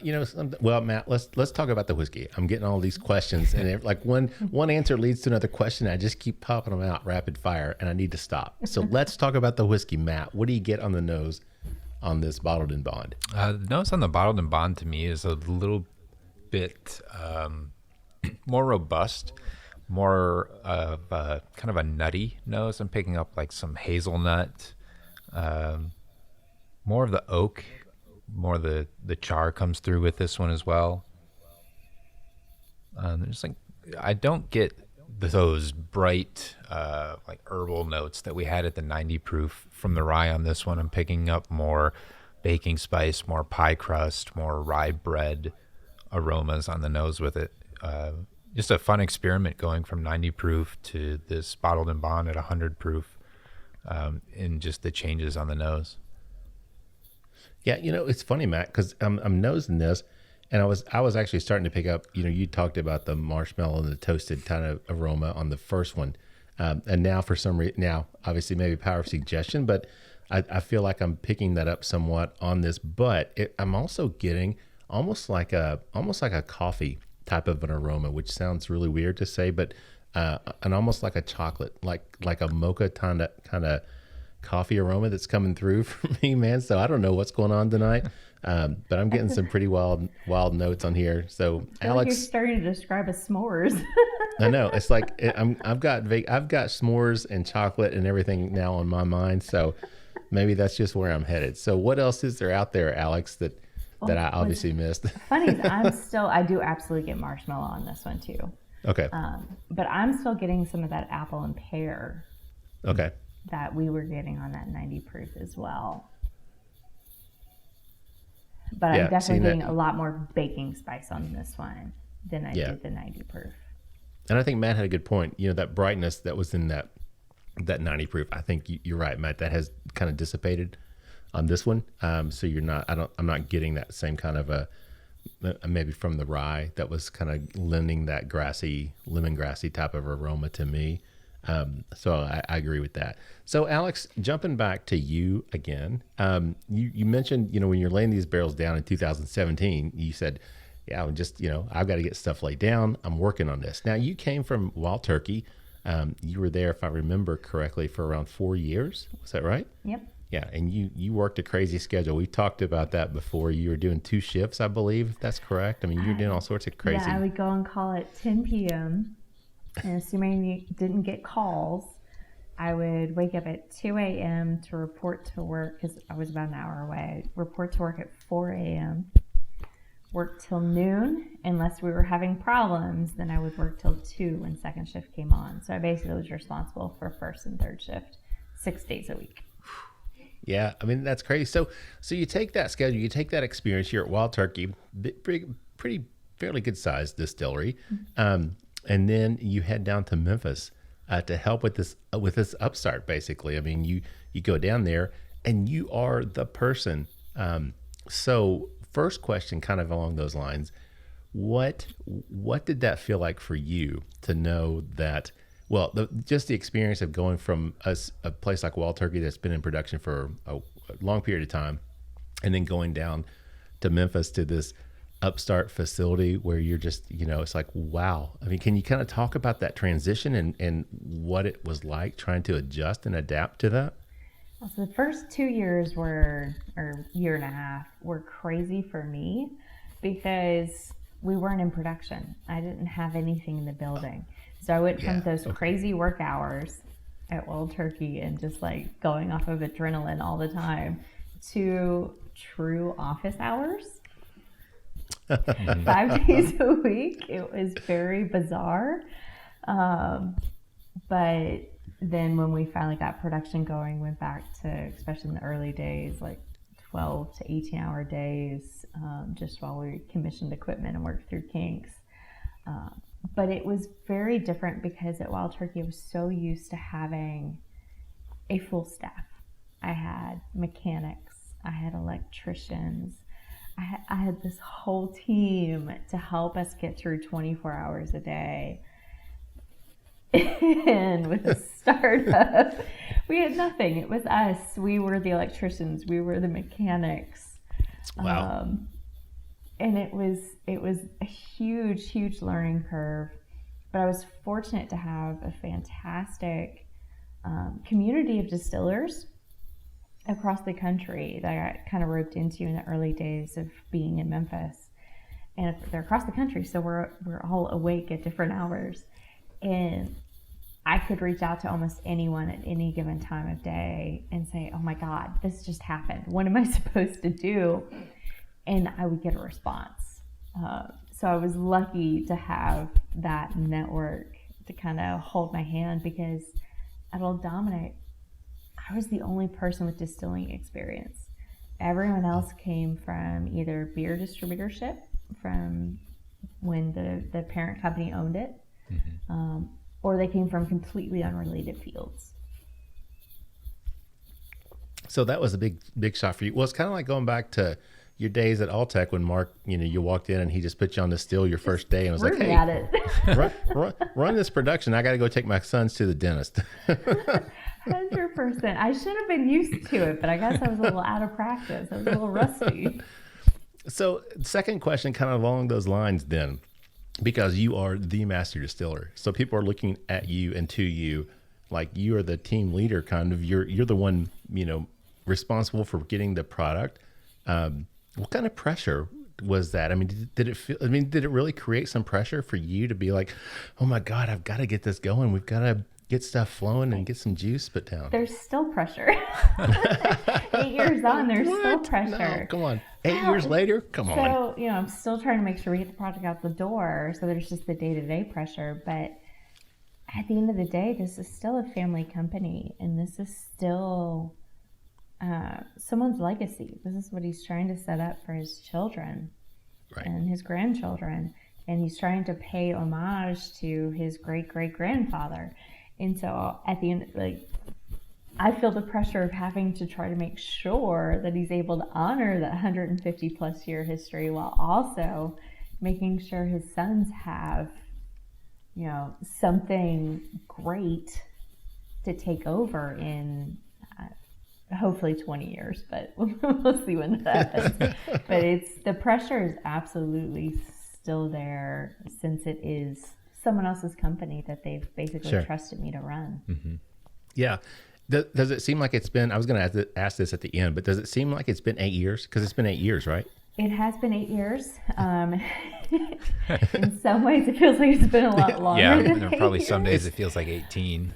well, Matt, let's talk about the whiskey. I'm getting all these questions, and like one answer leads to another question. I just keep popping them out rapid fire, and I need to stop. So let's talk about the whiskey. Matt, what do you get on the nose on this bottled in bond? The nose on the bottled in bond to me is a little bit more robust, more of a, kind of a nutty nose. I'm picking up like some hazelnut, more of the oak. More of the char comes through with this one as well. There's like, I don't get those bright like herbal notes that we had at the 90 proof from the rye on this one. I'm picking up more baking spice, more pie crust, more rye bread aromas on the nose with it. Just a fun experiment going from 90 proof to this bottled in bond at 100 proof, in just the changes on the nose. Yeah, it's funny, Matt, because I'm nosing this, and I was actually starting to pick up. You talked about the marshmallow and the toasted kind of aroma on the first one, and now for some reason, obviously maybe power of suggestion, but I feel like I'm picking that up somewhat on this. But I'm also getting almost like a coffee type of an aroma, which sounds really weird to say, but and almost like a chocolate, like a mocha kind of coffee aroma that's coming through for me, man. So I don't know what's going on tonight, but I'm getting some pretty wild notes on here. So Alex, like you're starting to describe a s'mores. I know, it's like I've got s'mores and chocolate and everything now on my mind. So maybe that's just where I'm headed. So what else is there out there, Alex, that I obviously missed? Funny is I do absolutely get marshmallow on this one too. Okay. But I'm still getting some of that apple and pear. Okay. That we were getting on that 90 proof as well. But I'm definitely getting a lot more baking spice on this one than I did the 90 proof. And I think Matt had a good point. That brightness that was in that 90 proof, I think you're right, Matt, that has kind of dissipated on this one. So I'm not getting that same kind of maybe from the rye that was kind of lending that lemongrassy type of aroma to me. So I agree with that. So Alex, jumping back to you again, you mentioned, when you're laying these barrels down in 2017, you said, I've got to get stuff laid down. I'm working on this. Now you came from Wild Turkey. You were there, if I remember correctly, for around 4 years. Was that right? Yep. Yeah. And you worked a crazy schedule. We talked about that before. You were doing 2 shifts, I believe. If that's correct. I mean, you were doing all sorts of crazy. Yeah, I would go and call at 10 p.m. And assuming you didn't get calls, I would wake up at 2 a.m. to report to work, because I was about an hour away. Report to work at 4 a.m. Work till noon. Unless we were having problems, then I would work till 2 when second shift came on. So I basically was responsible for first and third shift 6 days a week. Yeah, I mean, that's crazy. So you take that schedule, you take that experience here at Wild Turkey, pretty fairly good sized distillery. And then you head down to Memphis to help with this upstart, basically. I mean, you go down there and you are the person. So first question, kind of along those lines, what did that feel like for you to know that? Well, just the experience of going from a place like Wild Turkey that's been in production for long period of time, and then going down to Memphis to this upstart facility where you're just, it's like, wow. I mean, can you kind of talk about that transition and what it was like trying to adjust and adapt to that? So the first 2 years or year and a half were crazy for me because we weren't in production. I didn't have anything in the building. So I went from those crazy work hours at Wild Turkey and just like going off of adrenaline all the time to true office hours. 5 days a week. It was very bizarre. But then when we finally got production going, went back to, especially in the early days, like 12 to 18 hour days, just while we commissioned equipment and worked through kinks. But it was very different because at Wild Turkey I was so used to having a full staff. I had mechanics, I had electricians, I had this whole team to help us get through 24 hours a day. And with a startup, we had nothing. It was us. We were the electricians. We were the mechanics. Wow. And it was a huge learning curve. But I was fortunate to have a fantastic community of distillers across the country that I kind of roped into in the early days of being in Memphis. And they're across the country, so we're all awake at different hours. And I could reach out to almost anyone at any given time of day and say, oh my God, this just happened. What am I supposed to do? And I would get a response. So I was lucky to have that network to kind of hold my hand, because at Old Dominick, I was the only person with distilling experience. Everyone else came from either beer distributorship, from when the parent company owned it, or they came from completely unrelated fields. So that was a big shot for you. Well, it's kind of like going back to your days at Alltech when Mark, you walked in and he just put you on the still your first day and was like, hey, at it. run this production. I got to go take my sons to the dentist. 100%. I should have been used to it, but I guess I was a little out of practice. I was a little rusty. So second question, kind of along those lines then, because you are the master distiller. So people are looking at you and to you like you are the team leader, kind of. You're the one, responsible for getting the product. What kind of pressure was that? I mean, did it really create some pressure for you to be like, oh my God, I've got to get this going. We've got to get stuff flowing and get some juice put down. There's still pressure. 8 years on, there's still pressure. No, come on. 8 years later? Come on. So, I'm still trying to make sure we get the product out the door. So there's just the day-to-day pressure. But at the end of the day, this is still a family company. And this is still someone's legacy. This is what he's trying to set up for his children and his grandchildren. And he's trying to pay homage to his great-great-grandfather. And so at the end, I feel the pressure of having to try to make sure that he's able to honor that 150 plus year history while also making sure his sons have, something great to take over in hopefully 20 years, but we'll see when that happens. But the pressure is absolutely still there, since it is someone else's company that they've basically trusted me to run. Mm-hmm. Yeah. Does it seem like it's been, I was going to ask this at the end, but does it seem like it's been 8 years? Because it's been 8 years, right? It has been 8 years. In some ways, it feels like it's been a lot longer. Yeah, than and probably 8 some years. days it feels like 18.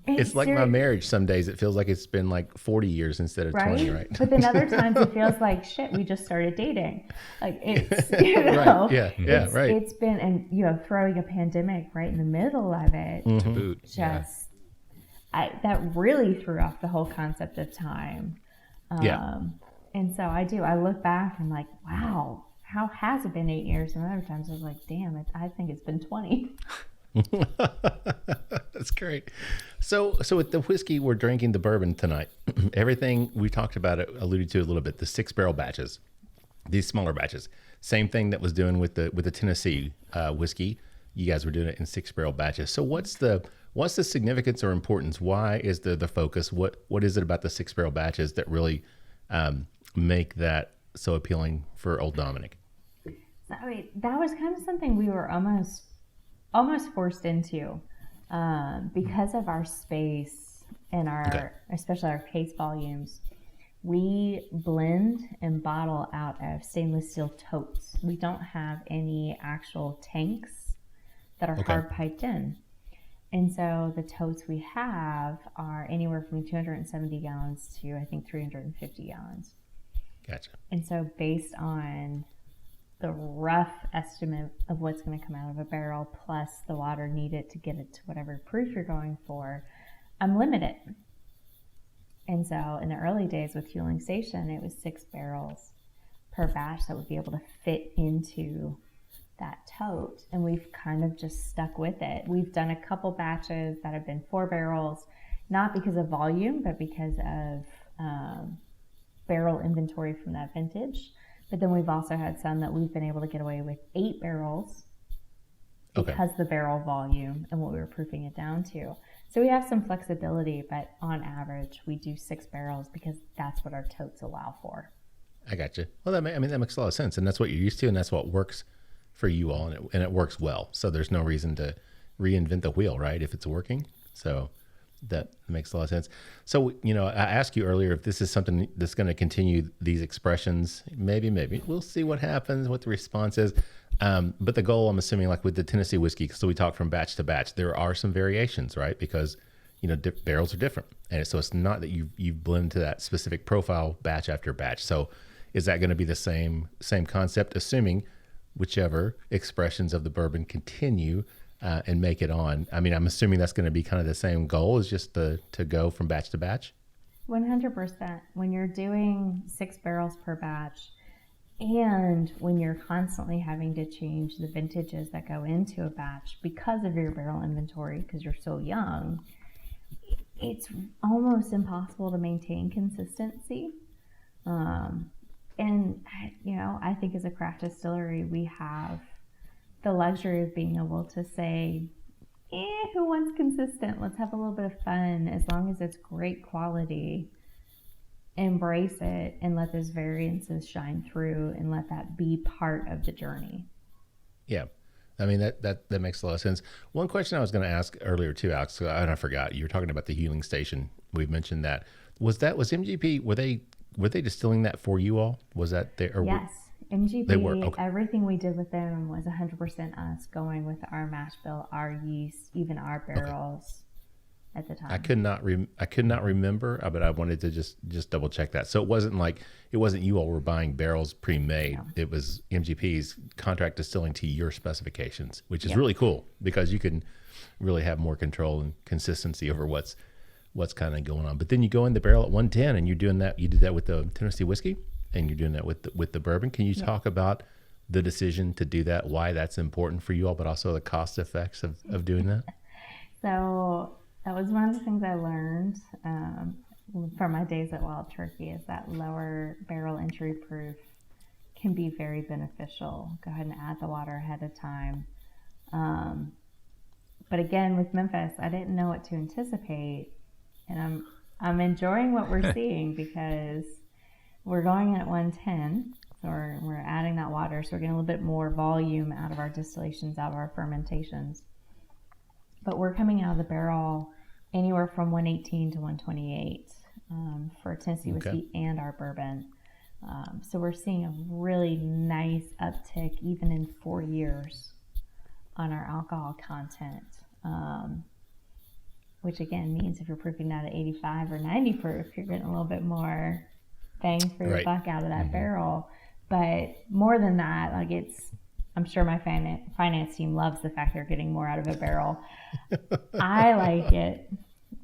It's like my marriage. Some days it feels like it's been like 40 years instead of 20, right? But then other times it feels like, shit, we just started dating. Like it's, Right. Yeah, right. It's been, and throwing a pandemic right in the middle of it, To boot. that really threw off the whole concept of time. And so I look back and I'm like, wow, how has it been 8 years? And other times I was like, damn, I think it's been 20. That's great. So with the whiskey, we're drinking the bourbon tonight. Everything we talked about it, alluded to a little bit, the 6-barrel batches, these smaller batches. Same thing that was doing with the Tennessee whiskey. You guys were doing it in 6-barrel batches. So what's the What's the significance or importance? Why is the focus? What is it about the 6-barrel batches that really make that so appealing for Old Dominick? So, I mean, that was kind of something we were almost forced into because of our space and especially our case volumes. We blend and bottle out of stainless steel totes. We don't have any actual tanks that are hard piped in. And so the totes we have are anywhere from 270 gallons to, I think, 350 gallons. Gotcha. And so based on the rough estimate of what's going to come out of a barrel plus the water needed to get it to whatever proof you're going for, I'm limited. And so in the early days with Fueling Station, it was 6 barrels per batch that would be able to fit into that tote. And we've kind of just stuck with it. We've done a couple batches that have been 4 barrels, not because of volume, but because of barrel inventory from that vintage. But then we've also had some that we've been able to get away with 8 barrels because the barrel volume and what we were proofing it down to. So we have some flexibility, but on average, we do 6 barrels because that's what our totes allow for. I got you. Well, that makes a lot of sense, and that's what you're used to, and that's what works for you all, and it works well. So there's no reason to reinvent the wheel, right? If it's working, so that makes a lot of sense. So I asked you earlier if this is something that's going to continue these expressions. Maybe we'll see what happens, what the response is. But the goal, I'm assuming, like with the Tennessee whiskey, so we talk from batch to batch, there are some variations, right? Because, barrels are different. And so it's not that you blend to that specific profile batch after batch. So is that going to be the same concept, assuming whichever expressions of the bourbon continue and make it on? I mean, I'm assuming that's going to be kind of the same goal as just to go from batch to batch? 100%. When you're doing 6 barrels per batch, and when you're constantly having to change the vintages that go into a batch because of your barrel inventory, because you're so young, it's almost impossible to maintain consistency. And, I think as a craft distillery, we have the luxury of being able to say, who wants consistent? Let's have a little bit of fun. As long as it's great quality, embrace it and let those variances shine through and let that be part of the journey. Yeah. I mean, that makes a lot of sense. One question I was going to ask earlier too, Alex, and I forgot, you were talking about the Fueling Station. We've mentioned that. Was MGP, were they distilling that for you all? Was that there? Or yes. MGP, they were. Okay. Everything we did with them was 100% us going with our mash bill, our yeast, even our barrels. At the time, I could not remember, but I wanted to just double check that. So it wasn't you all were buying barrels pre-made. No. It was MGP's contract distilling to your specifications, which is really cool because you can really have more control and consistency over what's kind of going on. But then you go in the barrel at 110, and you're doing that. You did that with the Tennessee whiskey, and you're doing that with the bourbon. Can you talk about the decision to do that? Why that's important for you all, but also the cost effects of doing that? So that was one of the things I learned from my days at Wild Turkey is that lower barrel entry proof can be very beneficial. Go ahead and add the water ahead of time. But again, with Memphis, I didn't know what to anticipate. And I'm enjoying what we're seeing because we're going in at 110. So we're adding that water. So we're getting a little bit more volume out of our distillations, out of our fermentations. But we're coming out of the barrel anywhere from 118 to 128 for Tennessee whiskey and our bourbon. So we're seeing a really nice uptick even in 4 years on our alcohol content, which again means if you're proofing that at 85 or 90 proof, you're getting a little bit more bang for your buck out of that barrel. But more than that, I'm sure my finance team loves the fact they're getting more out of a barrel. I like it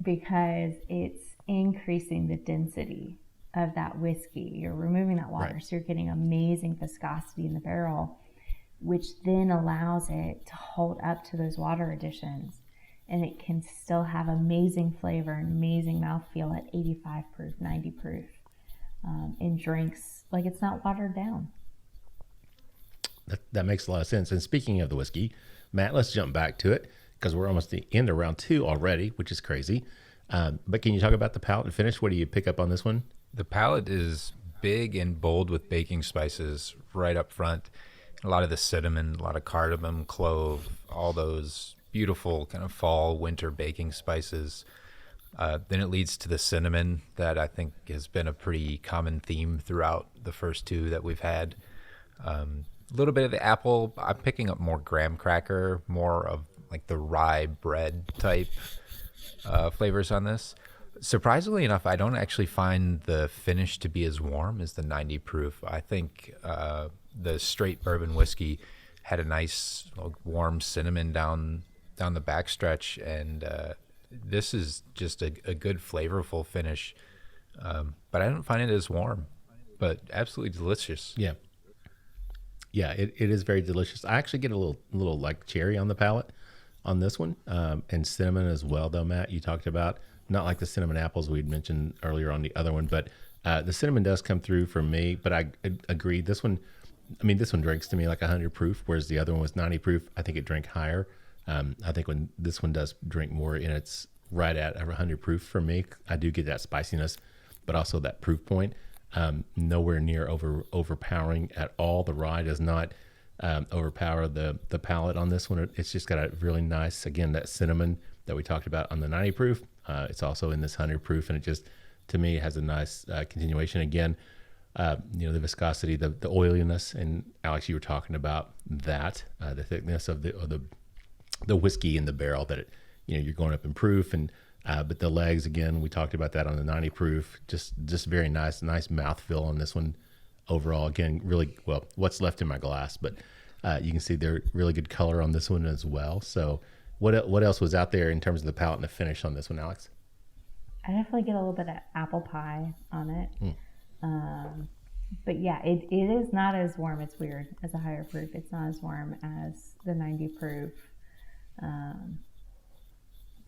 because it's increasing the density of that whiskey. You're removing that water, so you're getting amazing viscosity in the barrel, which then allows it to hold up to those water additions. And it can still have amazing flavor and amazing mouthfeel at 85 proof, 90 proof, in drinks like it's not watered down. That makes a lot of sense. And speaking of the whiskey, Matt, let's jump back to it. because we're almost the end of round 2 already, which is crazy. But can you talk about the palate and finish? What do you pick up on this one? The palate is big and bold with baking spices right up front. A lot of the cinnamon, a lot of cardamom, clove, all those beautiful kind of fall, winter baking spices. Then it leads to the cinnamon that I think has been a pretty common theme throughout the first 2 that we've had. A little bit of the apple. I'm picking up more graham cracker, more of like the rye bread type flavors on this. Surprisingly enough, I don't actually find the finish to be as warm as the 90 proof. I think the Straight Bourbon whiskey had a nice warm cinnamon down the backstretch, and this is just a good flavorful finish. But I don't find it as warm, but absolutely delicious. Yeah. Yeah, it is very delicious. I actually get a little like cherry on the palate on this one, and cinnamon as well, though, Matt, you talked about. Not like the cinnamon apples we'd mentioned earlier on the other one, but the cinnamon does come through for me. But I agree, this one drinks to me like 100 proof, whereas the other one was 90 proof. I think it drank higher. I think when this one does drink more, and it's right at 100 proof for me, I do get that spiciness, but also that proof point. Nowhere near overpowering at all. The rye does not overpower the palate on this one. It's just got a really nice, again, that cinnamon that we talked about on the 90 proof. It's also in this 100 proof, and it just, to me, has a nice continuation. Again, the viscosity, the oiliness, and Alex, you were talking about that, the thickness of the whiskey in the barrel, that you're going up in proof, and but the legs, again, we talked about that on the 90 proof. Just very nice mouthfeel on this one overall. Again, really, well, what's left in my glass, but you can see they're really good color on this one as well. So what else was out there in terms of the palate and the finish on this one, Alex? I definitely get a little bit of apple pie on it. But yeah, it is not as warm. It's weird, as a higher proof. It's not as warm as the 90 proof.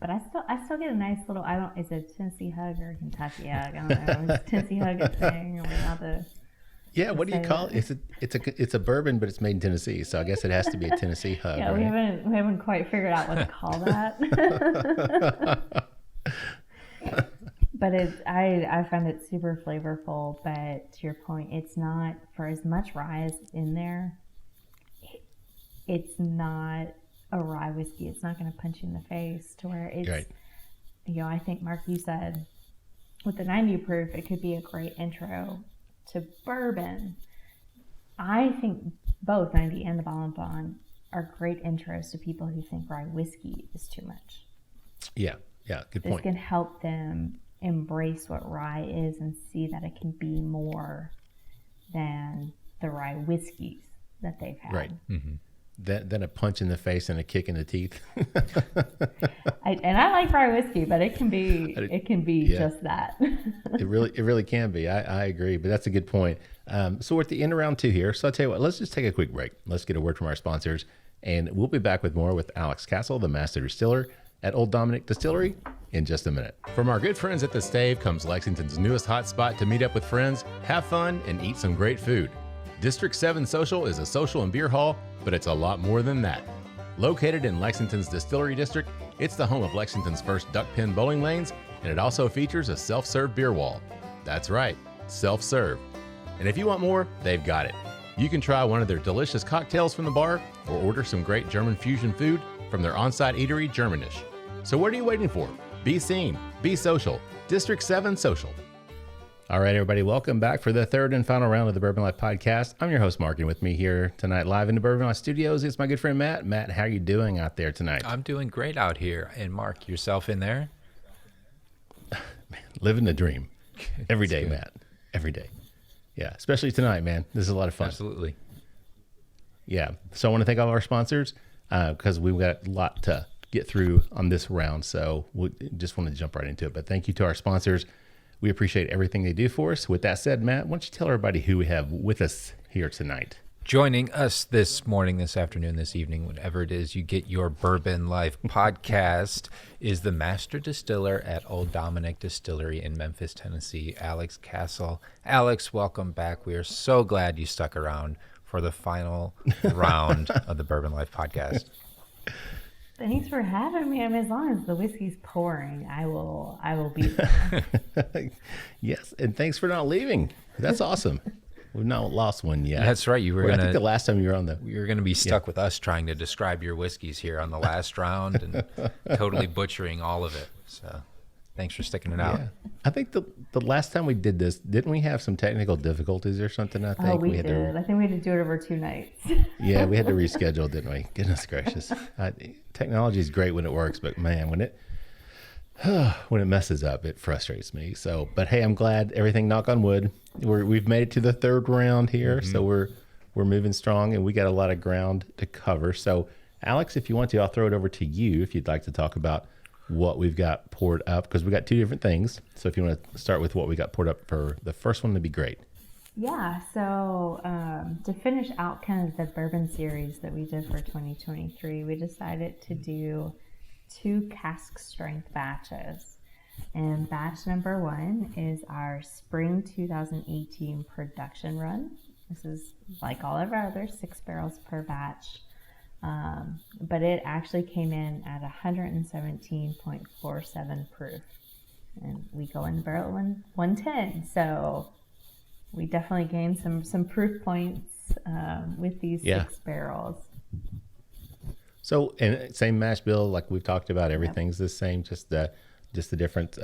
But I still get a nice little, is it Tennessee Hug or Kentucky Hug? I don't know. Is Tennessee Hug a thing? Or not the, yeah, what do you call it? It's a bourbon, but it's made in Tennessee, so I guess it has to be a Tennessee Hug. Yeah, right? we haven't quite figured out what to call that. But I find it super flavorful. But to your point, it's not, for as much rye as in there, it's not a rye whiskey. It's not going to punch you in the face to where it's, right. I think, Mark, you said with the 90 proof, it could be a great intro to bourbon. I think both 90 and the Bond Bourbon are great intros to people who think rye whiskey is too much. Yeah, good point. This can help them embrace what rye is and see that it can be more than the rye whiskeys that they've had. Right. Mm-hmm. Then a punch in the face and a kick in the teeth. I like rye whiskey, but it can be just that. It really can be. I agree, but that's a good point. So we're at the end of round 2 here. So I'll tell you what, let's just take a quick break. Let's get a word from our sponsors, and we'll be back with more with Alex Castle, the Master Distiller at Old Dominick Distillery, in just a minute. From our good friends at The Stave comes Lexington's newest hot spot to meet up with friends, have fun, and eat some great food. District 7 Social is a social and beer hall, but it's a lot more than that. Located in Lexington's Distillery District, it's the home of Lexington's first duck pin bowling lanes, and it also features a self-serve beer wall. That's right, self-serve. And if you want more, they've got it. You can try one of their delicious cocktails from the bar, or order some great German fusion food from their on-site eatery, Germanish. So what are you waiting for? Be seen, be social. District 7 Social. All right, everybody, welcome back for the third and final round of the Bourbon Life Podcast. I'm your host, Mark, and with me here tonight live in the Bourbon Life Studios is my good friend, Matt. Matt, how are you doing out there tonight? I'm doing great out here. And Mark, yourself in there? Living the dream. Every day, Matt. Every day. Yeah, especially tonight, man. This is a lot of fun. Absolutely. Yeah, so I want to thank all of our sponsors because we've got a lot to get through on this round, so we just want to jump right into it. But thank you to our sponsors. We appreciate everything they do for us. With that said, Matt, why don't you tell everybody who we have with us here tonight? Joining us this morning, this afternoon, this evening, whenever it is you get your Bourbon Life podcast, is the Master Distiller at Old Dominick Distillery in Memphis, Tennessee, Alex Castle. Alex, welcome back. We are so glad you stuck around for the final round of the Bourbon Life podcast. Thanks for having me. I mean, as long as the whiskey's pouring, I will be there. Yes, and thanks for not leaving. That's awesome. We've not lost one yet. That's right. You were I think the last time you were on you're gonna be stuck with us trying to describe your whiskeys here on the last round and totally butchering all of it. So thanks for sticking it out. Yeah. I think the last time we did this, didn't we have some technical difficulties or something? I think Oh, we had did. I think we had to do it over 2 nights. Yeah, we had to reschedule, didn't we? Goodness gracious. Technology is great when it works, but man, when it messes up, it frustrates me. So, but hey, I'm glad everything, knock on wood, we've made it to the 3rd round here. Mm-hmm. So we're moving strong and we got a lot of ground to cover. So Alex, if you want to, I'll throw it over to you if you'd like to talk about what we've got poured up, because we got 2 different things. So if you want to start with what we got poured up for the first one, that'd be great. Yeah, so to finish out kind of the Bourbon Series that we did for 2023, we decided to do 2 cask strength batches. And batch number 1 is our spring 2018 production run. This is like all of our other 6 barrels per batch. But it actually came in at 117.47 proof. And we go in the barrel at 110. So we definitely gained some proof points with these 6 barrels. So, and same mash bill, like we've talked about, everything's the same, just the difference.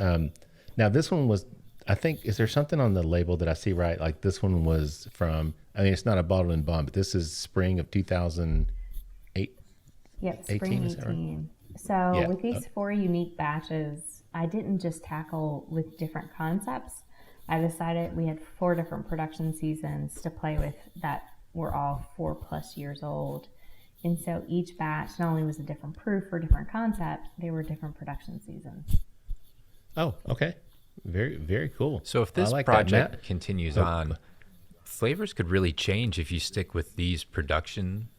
Now this one was, I think, is there something on the label that I see right? Like this one was from, I mean, it's not a bottled in bond, but this is spring of 2008. Yep, spring 18. Right? So with these 4 unique batches, I didn't just tackle with different concepts. I decided we had 4 different production seasons to play with that were all 4+ years old. And so each batch not only was a different proof or different concept, they were different production seasons. Oh, okay. Very, very cool. So if this project continues on, flavors could really change if you stick with these production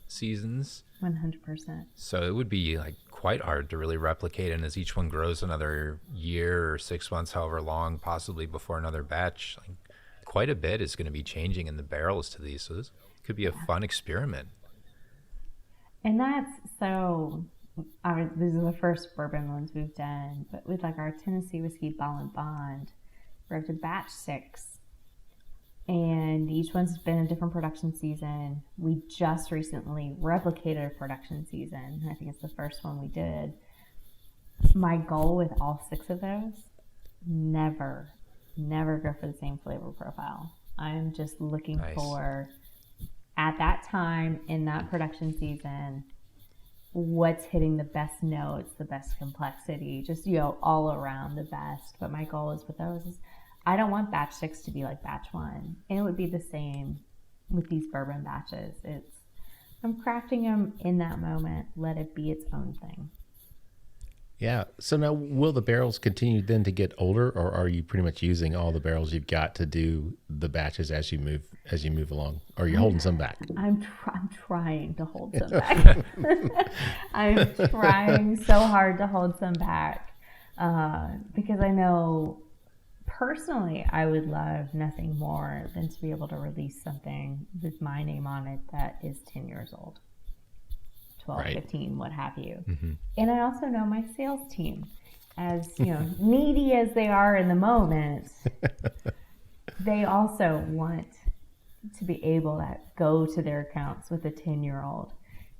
seasons. 100%. So it would be like quite hard to really replicate. And as each one grows another year or 6 months, however long, possibly before another batch, like quite a bit is going to be changing in the barrels to these. So this could be a fun experiment. And that's so, these are the first bourbon ones we've done, but with like our Tennessee whiskey Bond, we're up to batch 6. And each one's been a different production season. We just recently replicated a production season. I think it's the first one we did. My goal with all 6 of those, never go for the same flavor profile. I'm just looking for, at that time in that production season, what's hitting the best notes, the best complexity, just, all around the best. But my goal is with those is I don't want batch 6 to be like batch 1. And it would be the same with these bourbon batches. I'm crafting them in that moment. Let it be its own thing. Yeah. So now will the barrels continue then to get older, or are you pretty much using all the barrels you've got to do the batches as you move along? Or are you holding some back? I'm trying to hold some back. I'm trying so hard to hold some back because I know personally, I would love nothing more than to be able to release something with my name on it that is 10 years old, 12, 15, what have you. Mm-hmm. And I also know my sales team, as needy as they are in the moment, they also want to be able to go to their accounts with a 10-year-old.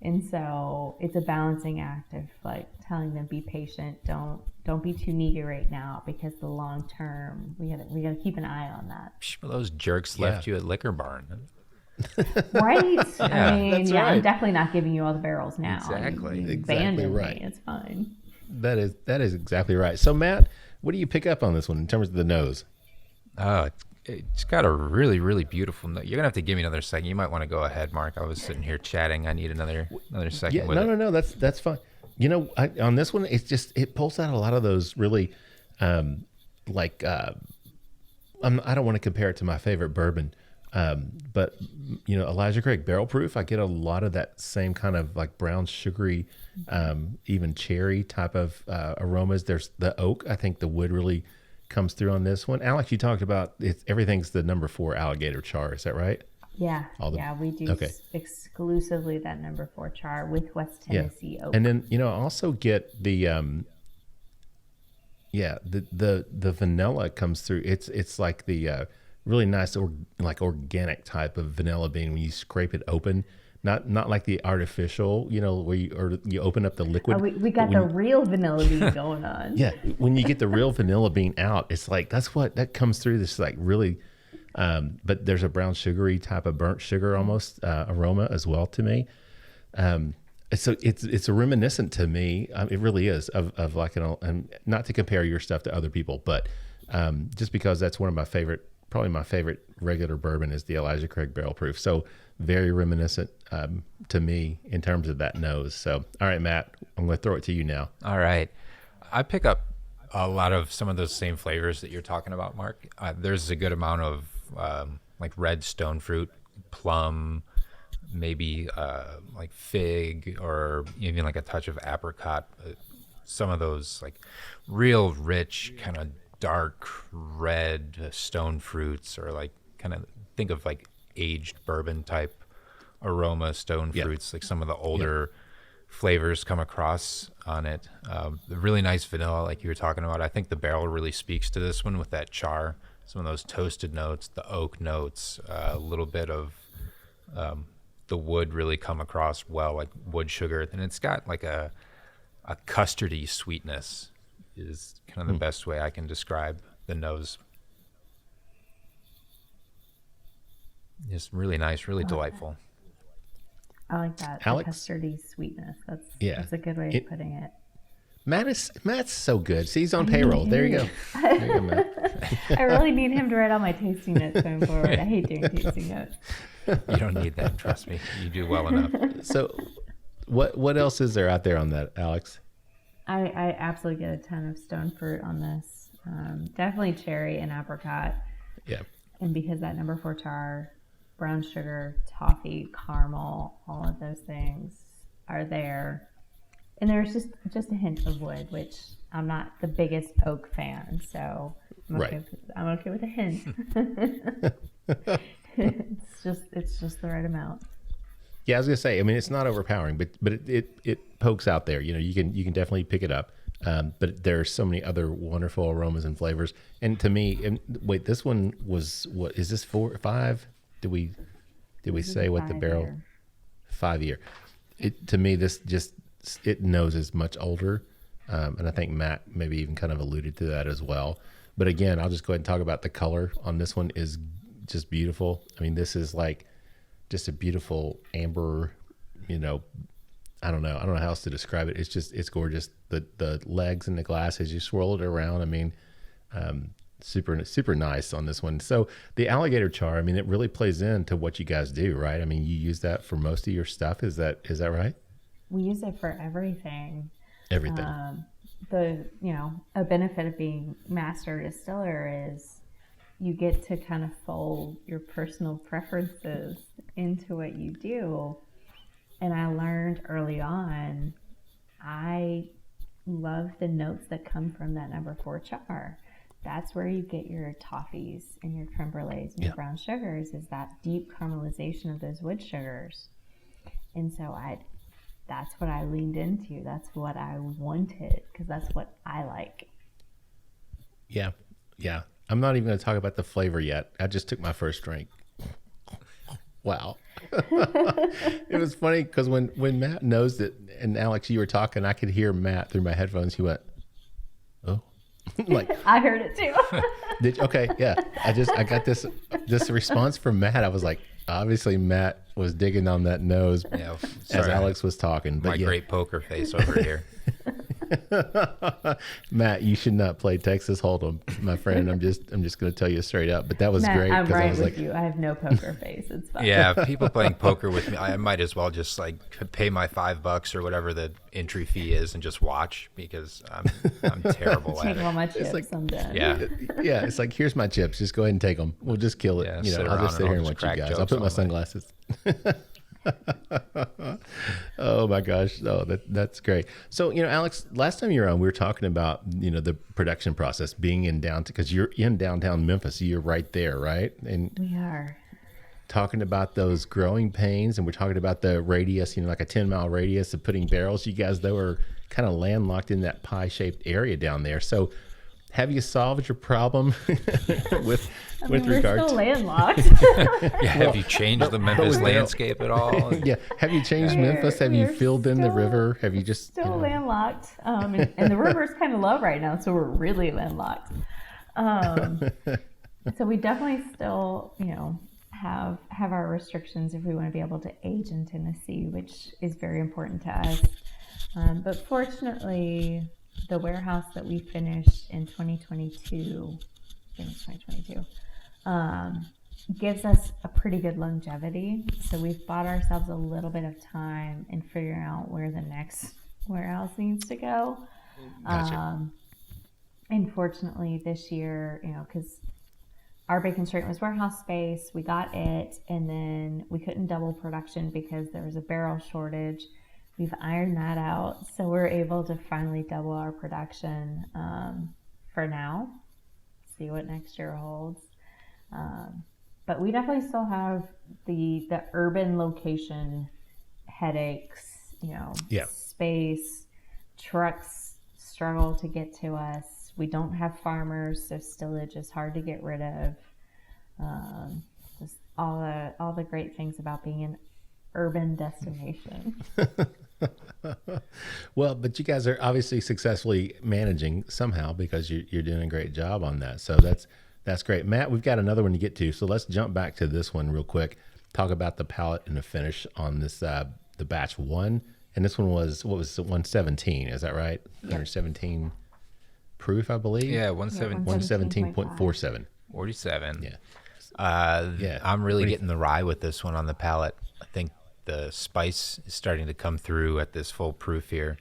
And so it's a balancing act of like telling them, be patient, don't be too needy right now, because the long term we gotta keep an eye on that. Well, those jerks left you at Liquor Barn. Right? Yeah, I mean, that's right. I'm definitely not giving you all the barrels now. Exactly. You Exactly abandoned right. me. It's fine. That is exactly right. So Matt, what do you pick up on this one in terms of the nose? It's got a really, really beautiful note. You're gonna have to give me another second. You might want to go ahead, Mark. I was sitting here chatting. I need another second. Yeah, no, that's fine. On this one, it pulls out a lot of those really, I don't want to compare it to my favorite bourbon, but Elijah Craig barrel proof. I get a lot of that same kind of like brown sugary, even cherry type of aromas. There's the oak. I think the wood really comes through on this one. Alex, you talked about everything's the number 4 alligator char. Is that right? Yeah, All the- yeah, we do okay. exclusively that number 4 char with West Tennessee oak. And then, I also get the the vanilla comes through. It's like the really nice like organic type of vanilla bean when you scrape it open. Not like the artificial, where you open up the liquid. Oh, we got the real vanilla bean going on. Yeah, when you get the real vanilla bean out, it's like that comes through this like really, but there's a brown sugary type of burnt sugar almost aroma as well to me. So it's a reminiscent to me. It really is of like and not to compare your stuff to other people, but just because that's one of my favorite. Probably my favorite regular bourbon is the Elijah Craig Barrel Proof. So very reminiscent to me in terms of that nose. So, all right, Matt, I'm going to throw it to you now. All right. I pick up a lot of some of those same flavors that you're talking about, Mark. There's a good amount of like red stone fruit, plum, maybe like fig, or even like a touch of apricot. Some of those like real rich kind of dark red stone fruits, or like kind of think of like aged bourbon type aroma stone fruits, like some of the older flavors come across on it. The really nice vanilla like you were talking about. I think the barrel really speaks to this one with that char, some of those toasted notes, the oak notes, a little bit of the wood really come across well, like wood sugar, and it's got like a custardy sweetness is kind of the best way I can describe the nose. It's really nice, really delightful. I like that. Alex? The custardy sweetness. That's a good way of putting it. Matt's so good. See, he's on payroll. There you go. There you go, Matt. I really need him to write all my tasting notes going forward. I hate doing tasting notes. You don't need that, trust me. You do well enough. So what else is there out there on that, Alex? I absolutely get a ton of stone fruit on this. Definitely cherry and apricot. Yeah. And because that number 4 char, brown sugar, toffee, caramel, all of those things are there. And there's just a hint of wood, which I'm not the biggest oak fan, so I'm okay with a hint. It's just the right amount. Yeah, I was gonna say. I mean, it's not overpowering, but it pokes out there. You can definitely pick it up. But there's so many other wonderful aromas and flavors. And to me, wait, this one was what? Is this 4 or 5? Did we say what the barrel? 5 year. To me, this it nose is much older, and I think Matt maybe even kind of alluded to that as well. But again, I'll just go ahead and talk about the color on this one is just beautiful. I mean, this is like just a beautiful amber, I don't know how else to describe it. It's gorgeous. The legs in the glass as you swirl it around. I mean, super nice on this one. So the alligator char, I mean, it really plays into what you guys do, right? I mean, you use that for most of your stuff. Is that right? We use it for everything. Everything. A benefit of being master distiller is you get to kind of fold your personal preferences into what you do. And I learned early on, I love the notes that come from that number 4 char. That's where you get your toffees and your creme brulees and your brown sugars, is that deep caramelization of those wood sugars. And so that's what I leaned into. That's what I wanted, because that's what I like. Yeah. I'm not even going to talk about the flavor yet. I just took my first drink. Wow. It was funny because when Matt nosed it, and Alex, you were talking, I could hear Matt through my headphones. He went, "Oh," like I heard it too. Okay, yeah. I got this response from Matt. I was like, obviously Matt was digging on that nose as Alex was talking. But my great poker face over here. Matt, you should not play Texas Hold'em, my friend. I'm just going to tell you straight up. But that was Matt, great. I'm right I was with like, you. I have no poker face. It's fine. Yeah, people playing poker with me, I might as well just like pay my $5 or whatever the entry fee is and just watch, because I'm terrible at Take it. all my chips. like- I'm done. yeah, it's like, here's my chips. Just go ahead and take them. We'll just kill it. Yeah, I'll sit just around sit and here I'll and just watch you crack guys. I'll jokes put my all night. sunglasses. Oh my gosh. Oh, that's great. So, Alex, last time you were on, we were talking about, the production process being in downtown, because you're in downtown Memphis. You're right there, right? And We are. talking about those growing pains, and we're talking about the radius, like a 10-mile radius of putting barrels. You guys, though, are kind of landlocked in that pie-shaped area down there. So have you solved your problem with we're regard still to landlocked. Have you changed the Memphis landscape at all? Yeah, have you changed Memphis? Have you filled in the river? Have you just still landlocked? And the river's kind of low right now, so we're really landlocked. So we definitely still, have our restrictions if we want to be able to age in Tennessee, which is very important to us. But fortunately, the warehouse that we finished in 2022, gives us a pretty good longevity. So we've bought ourselves a little bit of time in figuring out where the next warehouse needs to go. Gotcha. And fortunately this year, because our bacon straight was warehouse space, we got it, and then we couldn't double production because there was a barrel shortage. We've ironed that out, so we're able to finally double our production for now. See what next year holds. But we definitely still have the urban location headaches, space, trucks struggle to get to us. We don't have farmers, so stillage is hard to get rid of. Just all the great things about being an urban destination. Well, but you guys are obviously successfully managing somehow, because you're doing a great job on that. So that's great. Matt, we've got another one to get to. So let's jump back to this one real quick. Talk about the palate and the finish on this, the batch one. And this one was, what was it, 117? Is that right? Yep. 117 proof, I believe. Yeah, 117. 117.47. 47. Yeah. I'm really getting the rye with this one on the palate. I think the spice is starting to come through at this full proof here.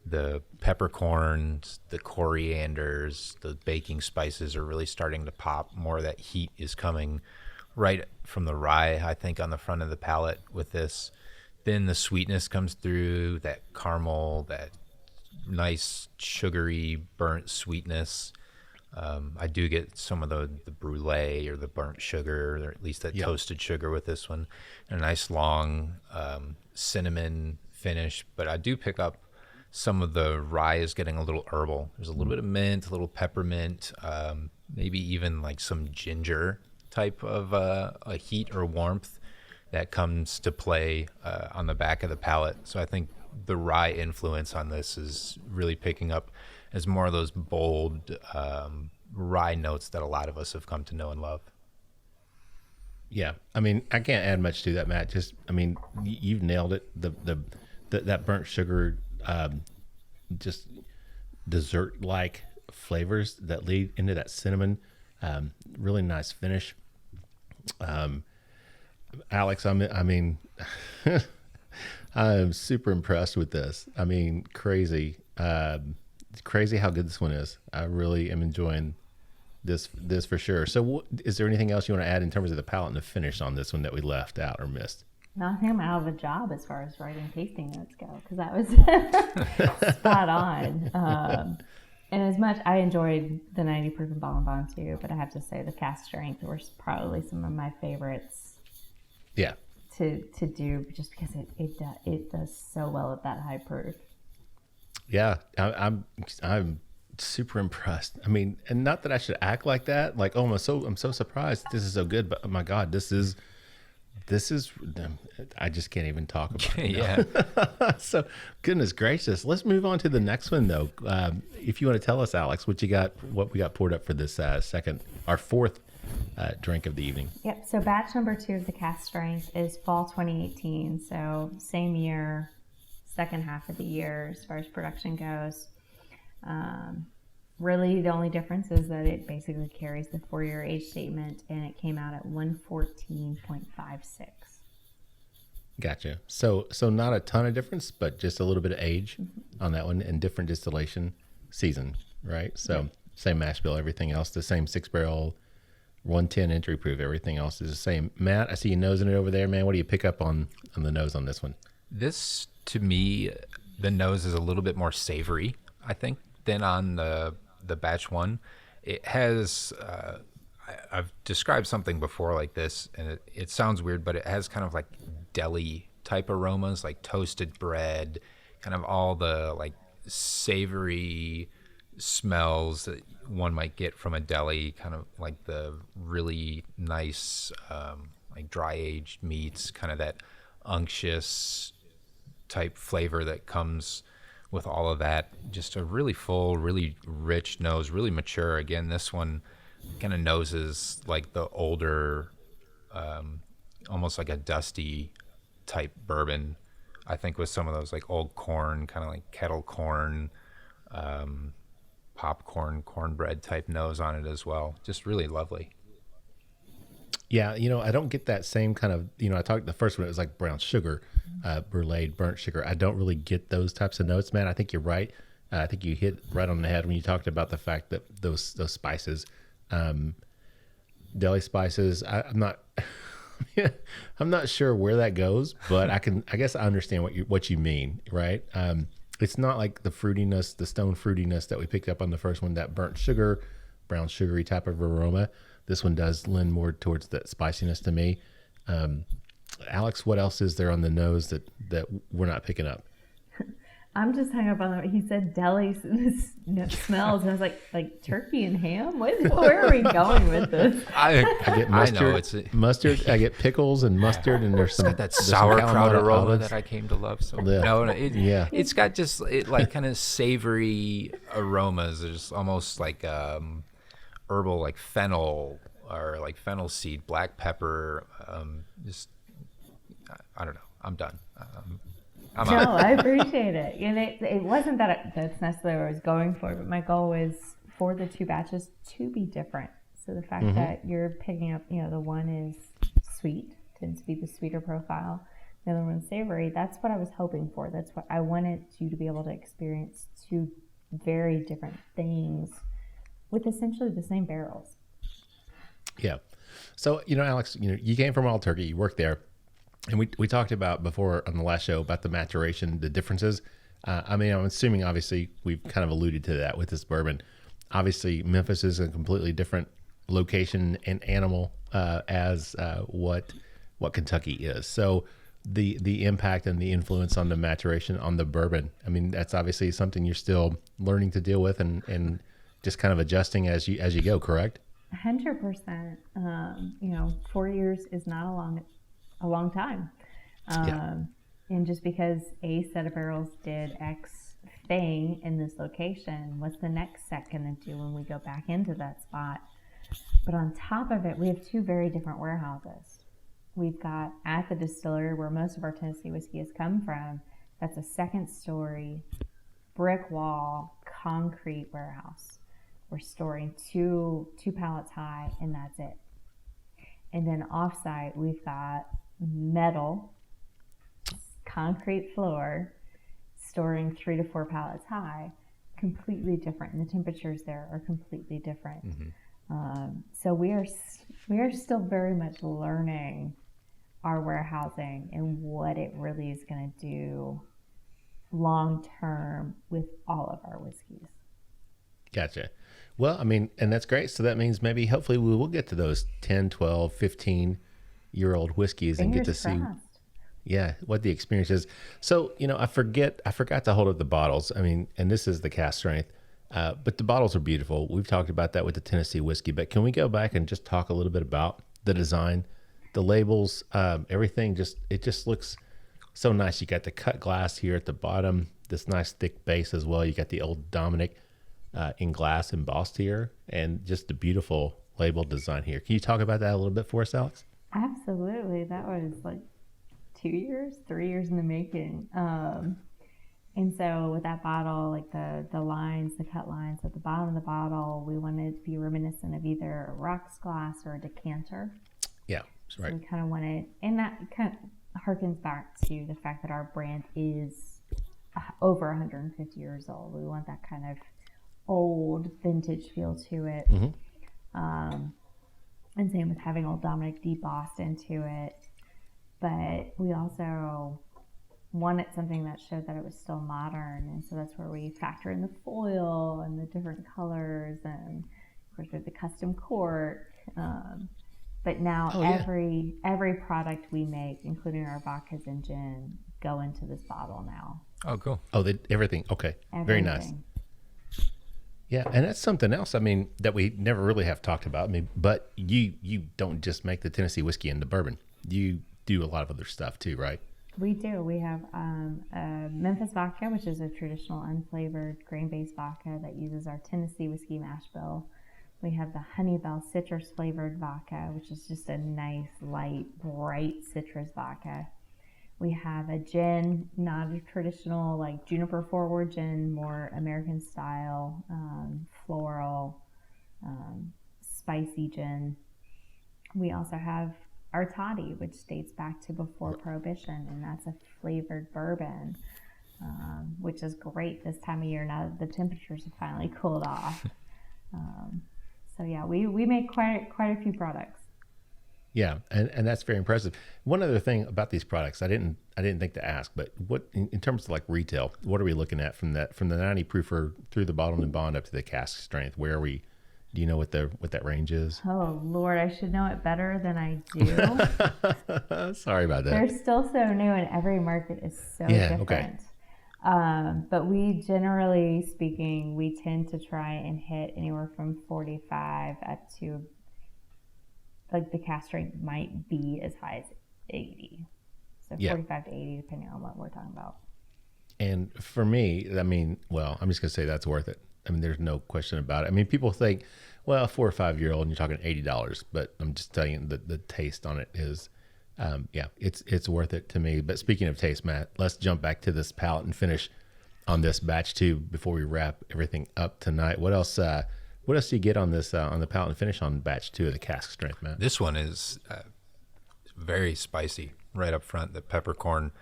The peppercorns, the corianders, the baking spices are really starting to pop. More of that heat is coming right from the rye, I think, on the front of the palate with this. Then the sweetness comes through, that caramel, that nice sugary burnt sweetness. I do get some of the brulee or the burnt sugar, or at least that toasted sugar with this one. And a nice long cinnamon finish. But I do pick up some of the rye is getting a little herbal. There's a little bit of mint, a little peppermint, maybe even like some ginger type of a heat or warmth that comes to play on the back of the palate. So I think the rye influence on this is really picking up as more of those bold rye notes that a lot of us have come to know and love. Yeah, I mean, I can't add much to that, Matt. Just, I mean, you've nailed it. That burnt sugar, just dessert-like flavors that lead into that cinnamon. Really nice finish. Alex, I mean, I am super impressed with this. I mean, crazy. It's crazy how good this one is. I really am enjoying this for sure. So is there anything else you want to add in terms of the palate and the finish on this one that we left out or missed? No, I think I'm out of a job as far as writing tasting notes go, because that was spot on. And as much, I enjoyed the 90 proof and Bond Bourbon too, but I have to say the Cask Strength were probably some of my favorites. Yeah. To do, just because it does so well at that high proof. Yeah, I'm super impressed. I mean, and not that I should act like that. Like, oh, I'm so surprised this is so good. But oh my God, this is. I just can't even talk about it. Yeah. So, goodness gracious. Let's move on to the next one, though. If you want to tell us, Alex, what we got poured up for this our fourth drink of the evening. Yep. So batch number 2 of the Cask Strength is fall 2018. So same year, second half of the year as far as production goes. Really, the only difference is that it basically carries the 4-year age statement, and it came out at 114.56. Gotcha. So not a ton of difference, but just a little bit of age on that one, and different distillation season, right? So same mash bill, everything else the same, 6-barrel, 110 entry proof. Everything else is the same. Matt, I see you nosing it over there, man. What do you pick up on the nose on this one? This, to me, the nose is a little bit more savory, I think, than on the batch one. It has, I've described something before like this, and it sounds weird, but it has kind of like deli type aromas, like toasted bread, kind of all the like savory smells that one might get from a deli, kind of like the really nice like dry aged meats, kind of that unctuous type flavor that comes with all of that. Just a really full, really rich nose, really mature. Again, this one kind of noses like the older, almost like a dusty type bourbon, I think, with some of those like old corn, kind of like kettle corn, popcorn, cornbread type nose on it as well. Just really lovely. Yeah, I don't get that same kind of, I talked the first one, it was like brown sugar, brulee, burnt sugar. I don't really get those types of notes, man. I think you're right. I think you hit right on the head when you talked about the fact that those spices, deli spices, I'm not, I'm not sure where that goes, but I guess I understand what you mean, right? It's not like the fruitiness, the stone fruitiness that we picked up on the first one, that burnt sugar, brown sugary type of aroma. This one does lend more towards that spiciness to me. Alex, what else is there on the nose that we're not picking up? I'm just hung up on that. He said deli smells, and I was like turkey and ham. Where are we going with this? I get mustard. I know, mustard. I get pickles and mustard, and there's some got that sauerkraut aroma olives that I came to love. So yeah. It's got just like kind of savory aromas. There's almost like herbal, like fennel or like fennel seed, black pepper. Just I don't know. I'm done. I'm No, out. I appreciate it. And it wasn't that's necessarily what I was going for, but my goal was for the two batches to be different. So the fact that you're picking up, the one is sweet, tends to be the sweeter profile. The other one's savory. That's what I was hoping for. That's what I wanted you to be able to experience, two very different things with essentially the same barrels. Yeah. So, Alex, you came from Wild Turkey, you worked there. And we talked about before on the last show about the maturation, the differences. I'm assuming, obviously, we've kind of alluded to that with this bourbon. Obviously, Memphis is a completely different location and animal as what Kentucky is. So the impact and the influence on the maturation on the bourbon, that's obviously something you're still learning to deal with and just kind of adjusting as you go, correct? 100%. 4 years is not a long time. And just because a set of barrels did X thing in this location, what's the next set going to do when we go back into that spot? But on top of it, we have two very different warehouses. We've got at the distillery where most of our Tennessee whiskey has come from, that's a second story, brick wall, concrete warehouse. We're storing two pallets high, and that's it. And then offsite, we've got metal, concrete floor, storing 3 to 4 pallets high, completely different. And the temperatures there are completely different. So we are still very much learning our warehousing and what it really is going to do long term with all of our whiskeys. Gotcha. Well, and that's great. So that means maybe hopefully we will get to those 10, 12, 15-year-old whiskeys and get to see what the experience is. So, I forgot to hold up the bottles. And this is the Cask Strength, but the bottles are beautiful. We've talked about that with the Tennessee whiskey, but can we go back and just talk a little bit about the design, the labels, everything? It just looks so nice. You got the cut glass here at the bottom, this nice thick base as well. You got the Old Dominick in glass embossed here, and just the beautiful label design here. Can you talk about that a little bit for us, Alex? Absolutely. That was like 3 years in the making. And so with that bottle, like the lines, the cut lines at the bottom of the bottle, we wanted it to be reminiscent of either a rocks glass or a decanter. Yeah, right. So we kind of wanted, and that kind of harkens back to the fact that our brand is over 150 years old. We want that kind of old vintage feel to it. And same with having Old Dominick debossed into it. But we also wanted something that showed that it was still modern. And so that's where we factor in the foil and the different colors. And of course, we have the custom cork. But now every product we make, including our vodkas and gin, go into this bottle now. Oh, cool. Oh, everything. Okay. Very nice. Yeah, and that's something else, I mean, that we never really have talked about. I mean, but you don't just make the Tennessee whiskey and the bourbon. You do a lot of other stuff too, right? We do. We have Memphis vodka, which is a traditional unflavored grain-based vodka that uses our Tennessee whiskey mash bill. We have the Honeybell citrus flavored vodka, which is just a nice, light, bright citrus vodka. We have a gin, not a traditional like juniper forward gin, more American style, floral, spicy gin. We also have our toddy, which dates back to before Prohibition, and that's a flavored bourbon, which is great this time of year now that the temperatures have finally cooled off. So yeah, we make quite a few products. Yeah, and that's very impressive. One other thing about these products, I didn't think to ask, but what in terms of like retail, what are we looking at from the 90 proofer through the bottled and bond up to the cask strength? Where are we? Do you know what that range is? Oh Lord, I should know it better than I do. Sorry about that. They're still so new, and every market is so different. Okay. But we, generally speaking, we tend to try and hit anywhere from 45 up to, like, the cask strength might be as high as 80. So 45 to 80, depending on what we're talking about. And for me, I mean, well, I'm just going to say that's worth it. I mean, there's no question about it. I mean, people think, well, 4 or 5 year old, and you're talking $80, but I'm just telling you the taste on it is, it's worth it to me. But speaking of taste, Matt, let's jump back to this palate and finish on this batch 2 before we wrap everything up tonight. What else do you get on this on the palate and finish on batch 2 of the cask strength, Matt? This one is very spicy right up front. The peppercorn,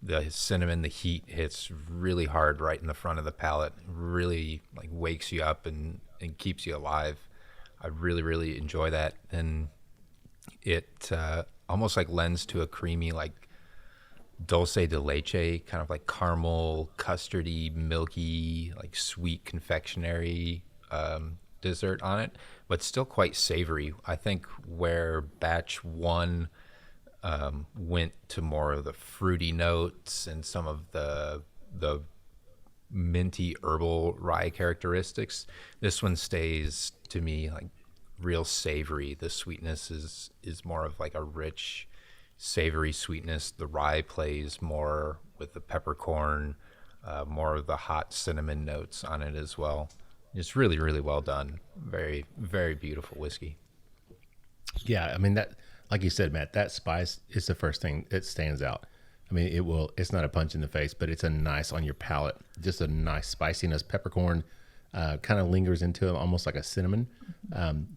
the cinnamon, the heat hits really hard right in the front of the palate. Really like wakes you up and keeps you alive. I really, really enjoy that. And it almost like lends to a creamy, like dulce de leche, kind of like caramel, custardy, milky, like sweet confectionery dessert on it, but still quite savory. I think where batch 1 went to more of the fruity notes and some of the minty herbal rye characteristics, this one stays to me like real savory. The sweetness is more of like a rich savory sweetness. The rye plays more with the peppercorn, more of the hot cinnamon notes on it as well. It's really, really well done. Very, very beautiful whiskey. Yeah, I mean, that, like you said, Matt, that spice is the first thing that stands out. I mean, it's not a punch in the face, but it's a nice on your palate, just a nice spiciness. Peppercorn kind of lingers into it, almost like a cinnamon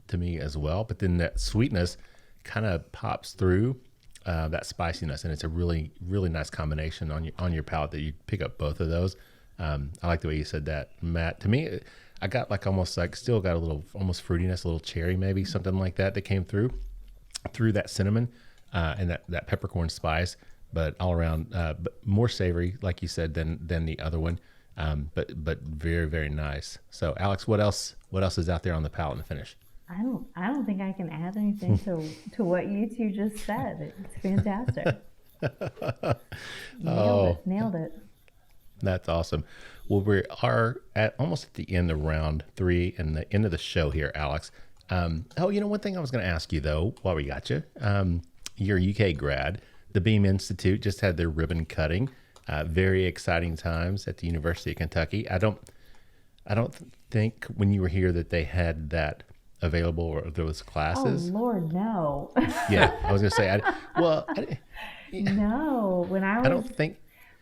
to me as well. But then that sweetness kind of pops through that spiciness, and it's a really, really nice combination on your palate that you pick up both of those. I like the way you said that, Matt. To me, I got like almost like still got a little almost fruitiness, a little cherry maybe, something like that came through that cinnamon and that peppercorn spice, but all around but more savory, like you said, than the other one, but very, very nice. So Alex, what else is out there on the palate and finish? I don't think I can add anything to what you two just said. It's fantastic. Nailed it. That's awesome. Well, we are almost at the end of round 3 and the end of the show here, Alex. One thing I was going to ask you though, while we got you, you're a UK grad. The Beam Institute just had their ribbon cutting. Very exciting times at the University of Kentucky. I don't think when you were here that they had that available or those classes. Oh Lord, no. Yeah, I was going to say. No,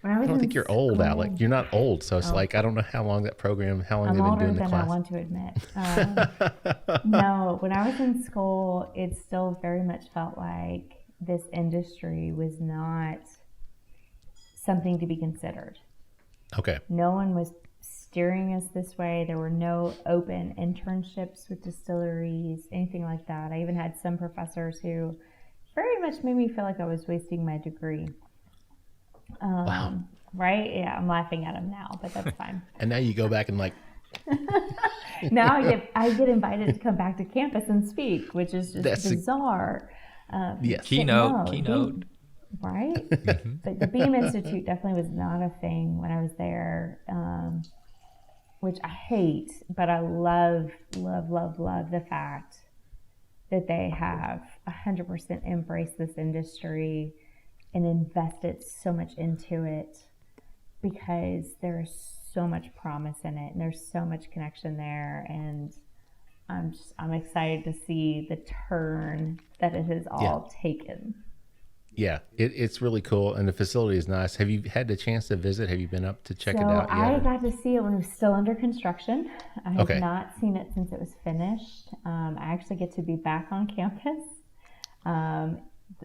I don't think you're old, Alec. You're not old, so it's like I don't know how long that program, how long they've been doing the class. I'm older than I want to admit. No, when I was in school, it still very much felt like this industry was not something to be considered. Okay. No one was steering us this way. There were no open internships with distilleries, anything like that. I even had some professors who very much made me feel like I was wasting my degree. Wow. Right? Yeah, I'm laughing at him now, but that's fine. And now you go back and like... Now I get invited to come back to campus and speak, which is just bizarre. Yes. Keynote. Right? But the Beam Institute definitely was not a thing when I was there, which I hate, but I love the fact that they have 100% embraced this industry and invested so much into it, because there's so much promise in it and there's so much connection there, and I'm excited to see the turn that it has all taken. Yeah, it's really cool, and the facility is nice. Have you had the chance to visit? Have you been up to check it out yet? I got to see it when it was still under construction. I have not seen it since it was finished. I actually get to be back on campus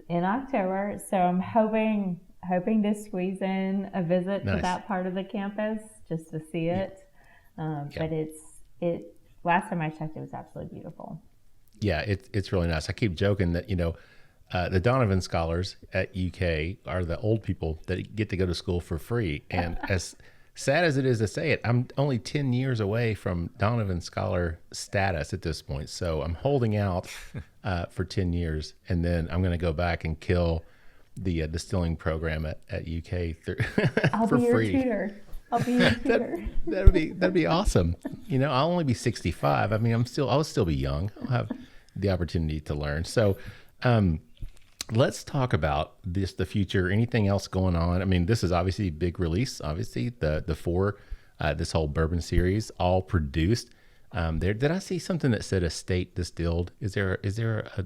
in October, so I'm hoping to squeeze in a visit to that part of the campus just to see it. But it last time I checked, it was absolutely beautiful. Yeah, it's really nice. I keep joking that the Donovan scholars at UK are the old people that get to go to school for free. And as sad as it is to say it, I'm only 10 years away from Donovan scholar status at this point. So I'm holding out for 10 years, and then I'm going to go back and kill the distilling program at UK I'll for be free. Your tutor. I'll be your tutor. That'd be awesome. I'll only be 65. I mean, I'll still be young. I'll have the opportunity to learn. So, let's talk about the future. Anything else going on? I mean, this is obviously a big release. Obviously, the four, this whole bourbon series, all produced. Did I see something that said estate distilled? Is there a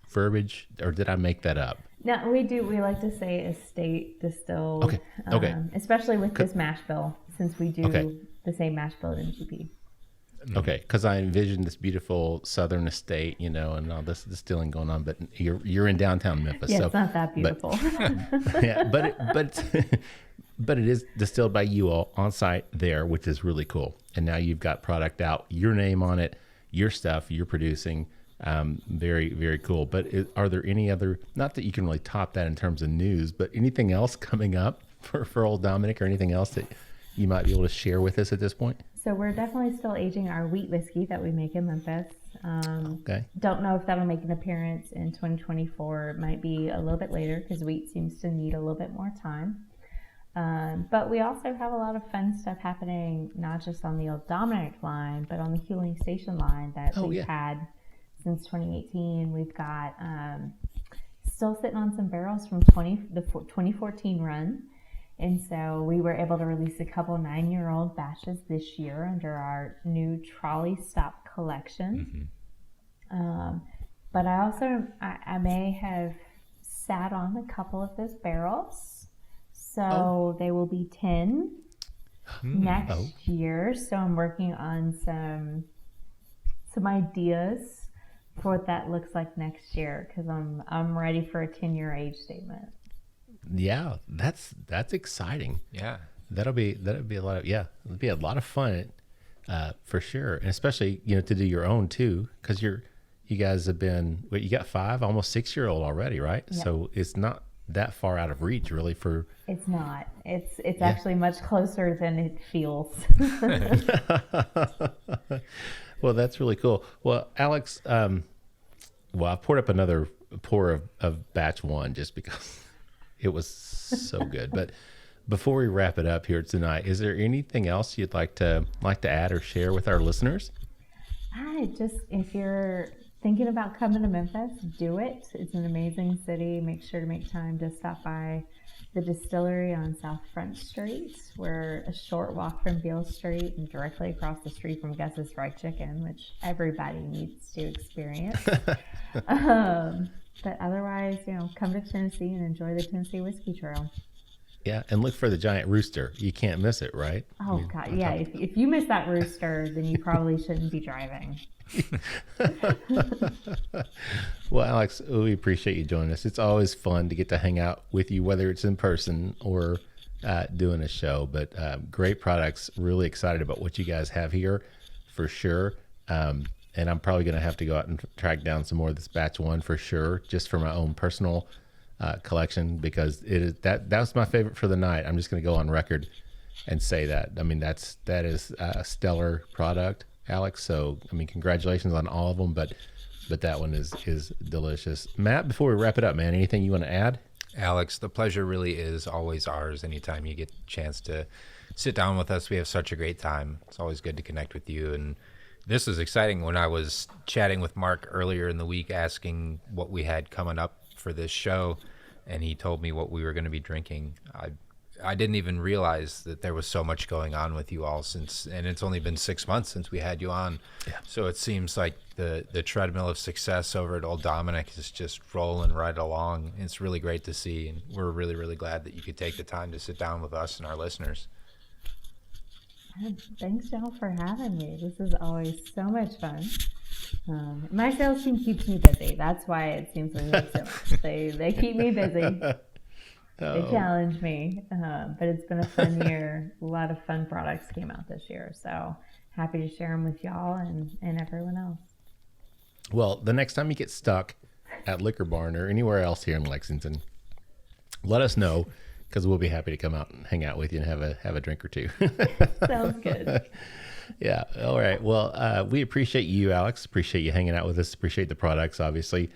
verbiage, or did I make that up? No, we do. We like to say estate distilled. Okay. Especially with this mash bill, since we do the same mash bill at MGP. Okay, because I envisioned this beautiful southern estate, and all this distilling going on, but you're in downtown Memphis. Yeah, so, it's not that beautiful. But it is distilled by you all on site there, which is really cool. And now you've got product out, your name on it, your stuff you're producing. Very, very cool. But are there any other, not that you can really top that in terms of news, but anything else coming up for Old Dominick, or anything else that you might be able to share with us at this point? So we're definitely still aging our wheat whiskey that we make in Memphis. Don't know if that'll make an appearance in 2024. It might be a little bit later, because wheat seems to need a little bit more time. But we also have a lot of fun stuff happening, not just on the Old Dominick line, but on the Huling Station line that we've had since 2018. We've got still sitting on some barrels from the 2014 run. And so we were able to release a couple 9-year-old batches this year under our new trolley stop collection. But I also, I may have sat on a couple of those barrels. So they will be 10 next year. So I'm working on some ideas for what that looks like next year, because I'm ready for a 10-year age statement. Yeah, that's exciting. Yeah, that'll be a lot of it'll be a lot of fun, for sure, and especially to do your own too, because you guys have been you got 5, almost 6-year-old already, right? Yep. So it's not that far out of reach, really. It's not. It's actually much closer than it feels. Well, that's really cool. Well, Alex, I poured up another pour of batch 1 just because it was so good. But before we wrap it up here tonight, is there anything else you'd like to add or share with our listeners? If you're thinking about coming to Memphis, do it. It's an amazing city. Make sure to make time to stop by the distillery on South Front Street. We're a short walk from Beale Street and directly across the street from Gus's Fried Chicken, which everybody needs to experience. But otherwise, come to Tennessee and enjoy the Tennessee Whiskey Trail. Yeah, and look for the giant rooster. You can't miss it, right? Oh, God, yeah. If you miss that rooster, then you probably shouldn't be driving. Well, Alex, we appreciate you joining us. It's always fun to get to hang out with you, whether it's in person or doing a show. But great products. Really excited about what you guys have here, for sure. And I'm probably going to have to go out and track down some more of this batch 1 for sure, just for my own personal collection, because that was my favorite for the night. I'm just going to go on record and say that. I mean, that is a stellar product. Alex. So, I mean, congratulations on all of them, but that one is delicious. Matt, before we wrap it up, man, anything you want to add? Alex, the pleasure really is always ours. Anytime you get a chance to sit down with us, we have such a great time. It's always good to connect with you. And this is exciting. When I was chatting with Mark earlier in the week, asking what we had coming up for this show, and he told me what we were going to be drinking, I didn't even realize that there was so much going on with you all and it's only been 6 months since we had you on. Yeah. So it seems like the treadmill of success over at Old Dominick is just rolling right along. It's really great to see, and we're really, really glad that you could take the time to sit down with us and our listeners. Thanks, y'all, for having me. This is always so much fun. My sales team keeps me busy. That's why it seems like we have so much. They keep me busy. They challenge me, but it's been a fun year. A lot of fun products came out this year, so happy to share them with y'all and everyone else. Well, the next time you get stuck at Liquor Barn or anywhere else here in Lexington, let us know, because we'll be happy to come out and hang out with you and have a drink or two. Sounds good. Yeah. All right. Well, we appreciate you, Alex. Appreciate you hanging out with us. Appreciate the products, obviously.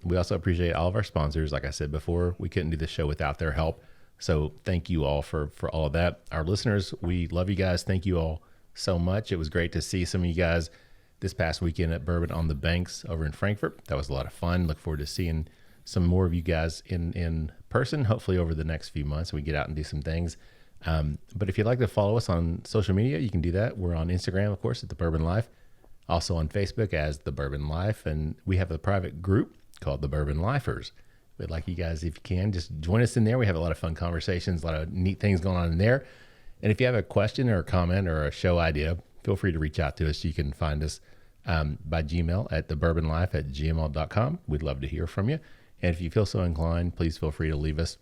We also appreciate all of our sponsors. Like I said before, we couldn't do the show without their help. So thank you all for all of that. Our listeners, we love you guys. Thank you all so much. It was great to see some of you guys this past weekend at Bourbon on the Banks over in Frankfurt. That was a lot of fun. Look forward to seeing some more of you guys in person, hopefully over the next few months. We get out and do some things. But if you'd like to follow us on social media, you can do that. We're on Instagram, of course, at The Bourbon Life. Also on Facebook as The Bourbon Life. And we have a private group called The Bourbon Lifers. We'd like you guys, if you can, just join us in there. We have a lot of fun conversations, a lot of neat things going on in there. And if you have a question or a comment or a show idea, feel free to reach out to us. You can find us by Gmail at thebourbonlife@gmail.com. We'd love to hear from you. And if you feel so inclined, please feel free to leave us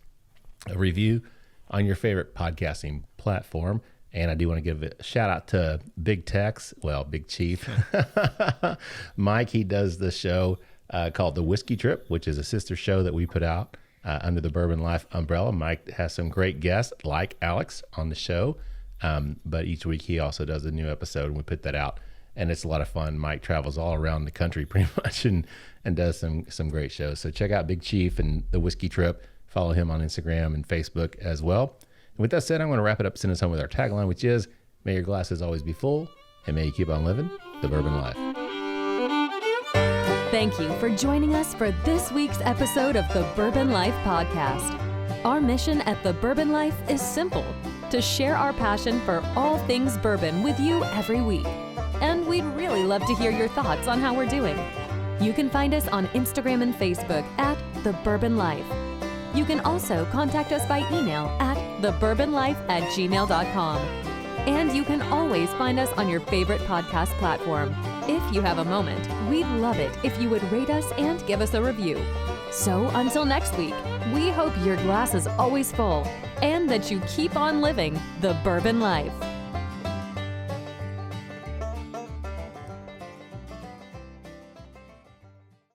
a review on your favorite podcasting platform. And I do want to give a shout out to Big Chief, Mike. He does the show called The Whiskey Trip, which is a sister show that we put out under the Bourbon Life umbrella. Mike has some great guests like Alex on the show. But each week he also does a new episode, and we put that out. And it's a lot of fun. Mike travels all around the country pretty much and does some great shows. So check out Big Chief and The Whiskey Trip. Follow him on Instagram and Facebook as well. And with that said, I'm going to wrap it up, send us home with our tagline, which is, may your glasses always be full, and may you keep on living the bourbon life. Thank you for joining us for this week's episode of the Bourbon Life Podcast. Our mission at the Bourbon Life is simple: to share our passion for all things bourbon with you every week. And we'd really love to hear your thoughts on how we're doing. You can find us on Instagram and Facebook at The Bourbon Life. You can also contact us by email at thebourbonlife@gmail.com. And you can always find us on your favorite podcast platform. If you have a moment, we'd love it if you would rate us and give us a review. So until next week, we hope your glass is always full and that you keep on living the bourbon life.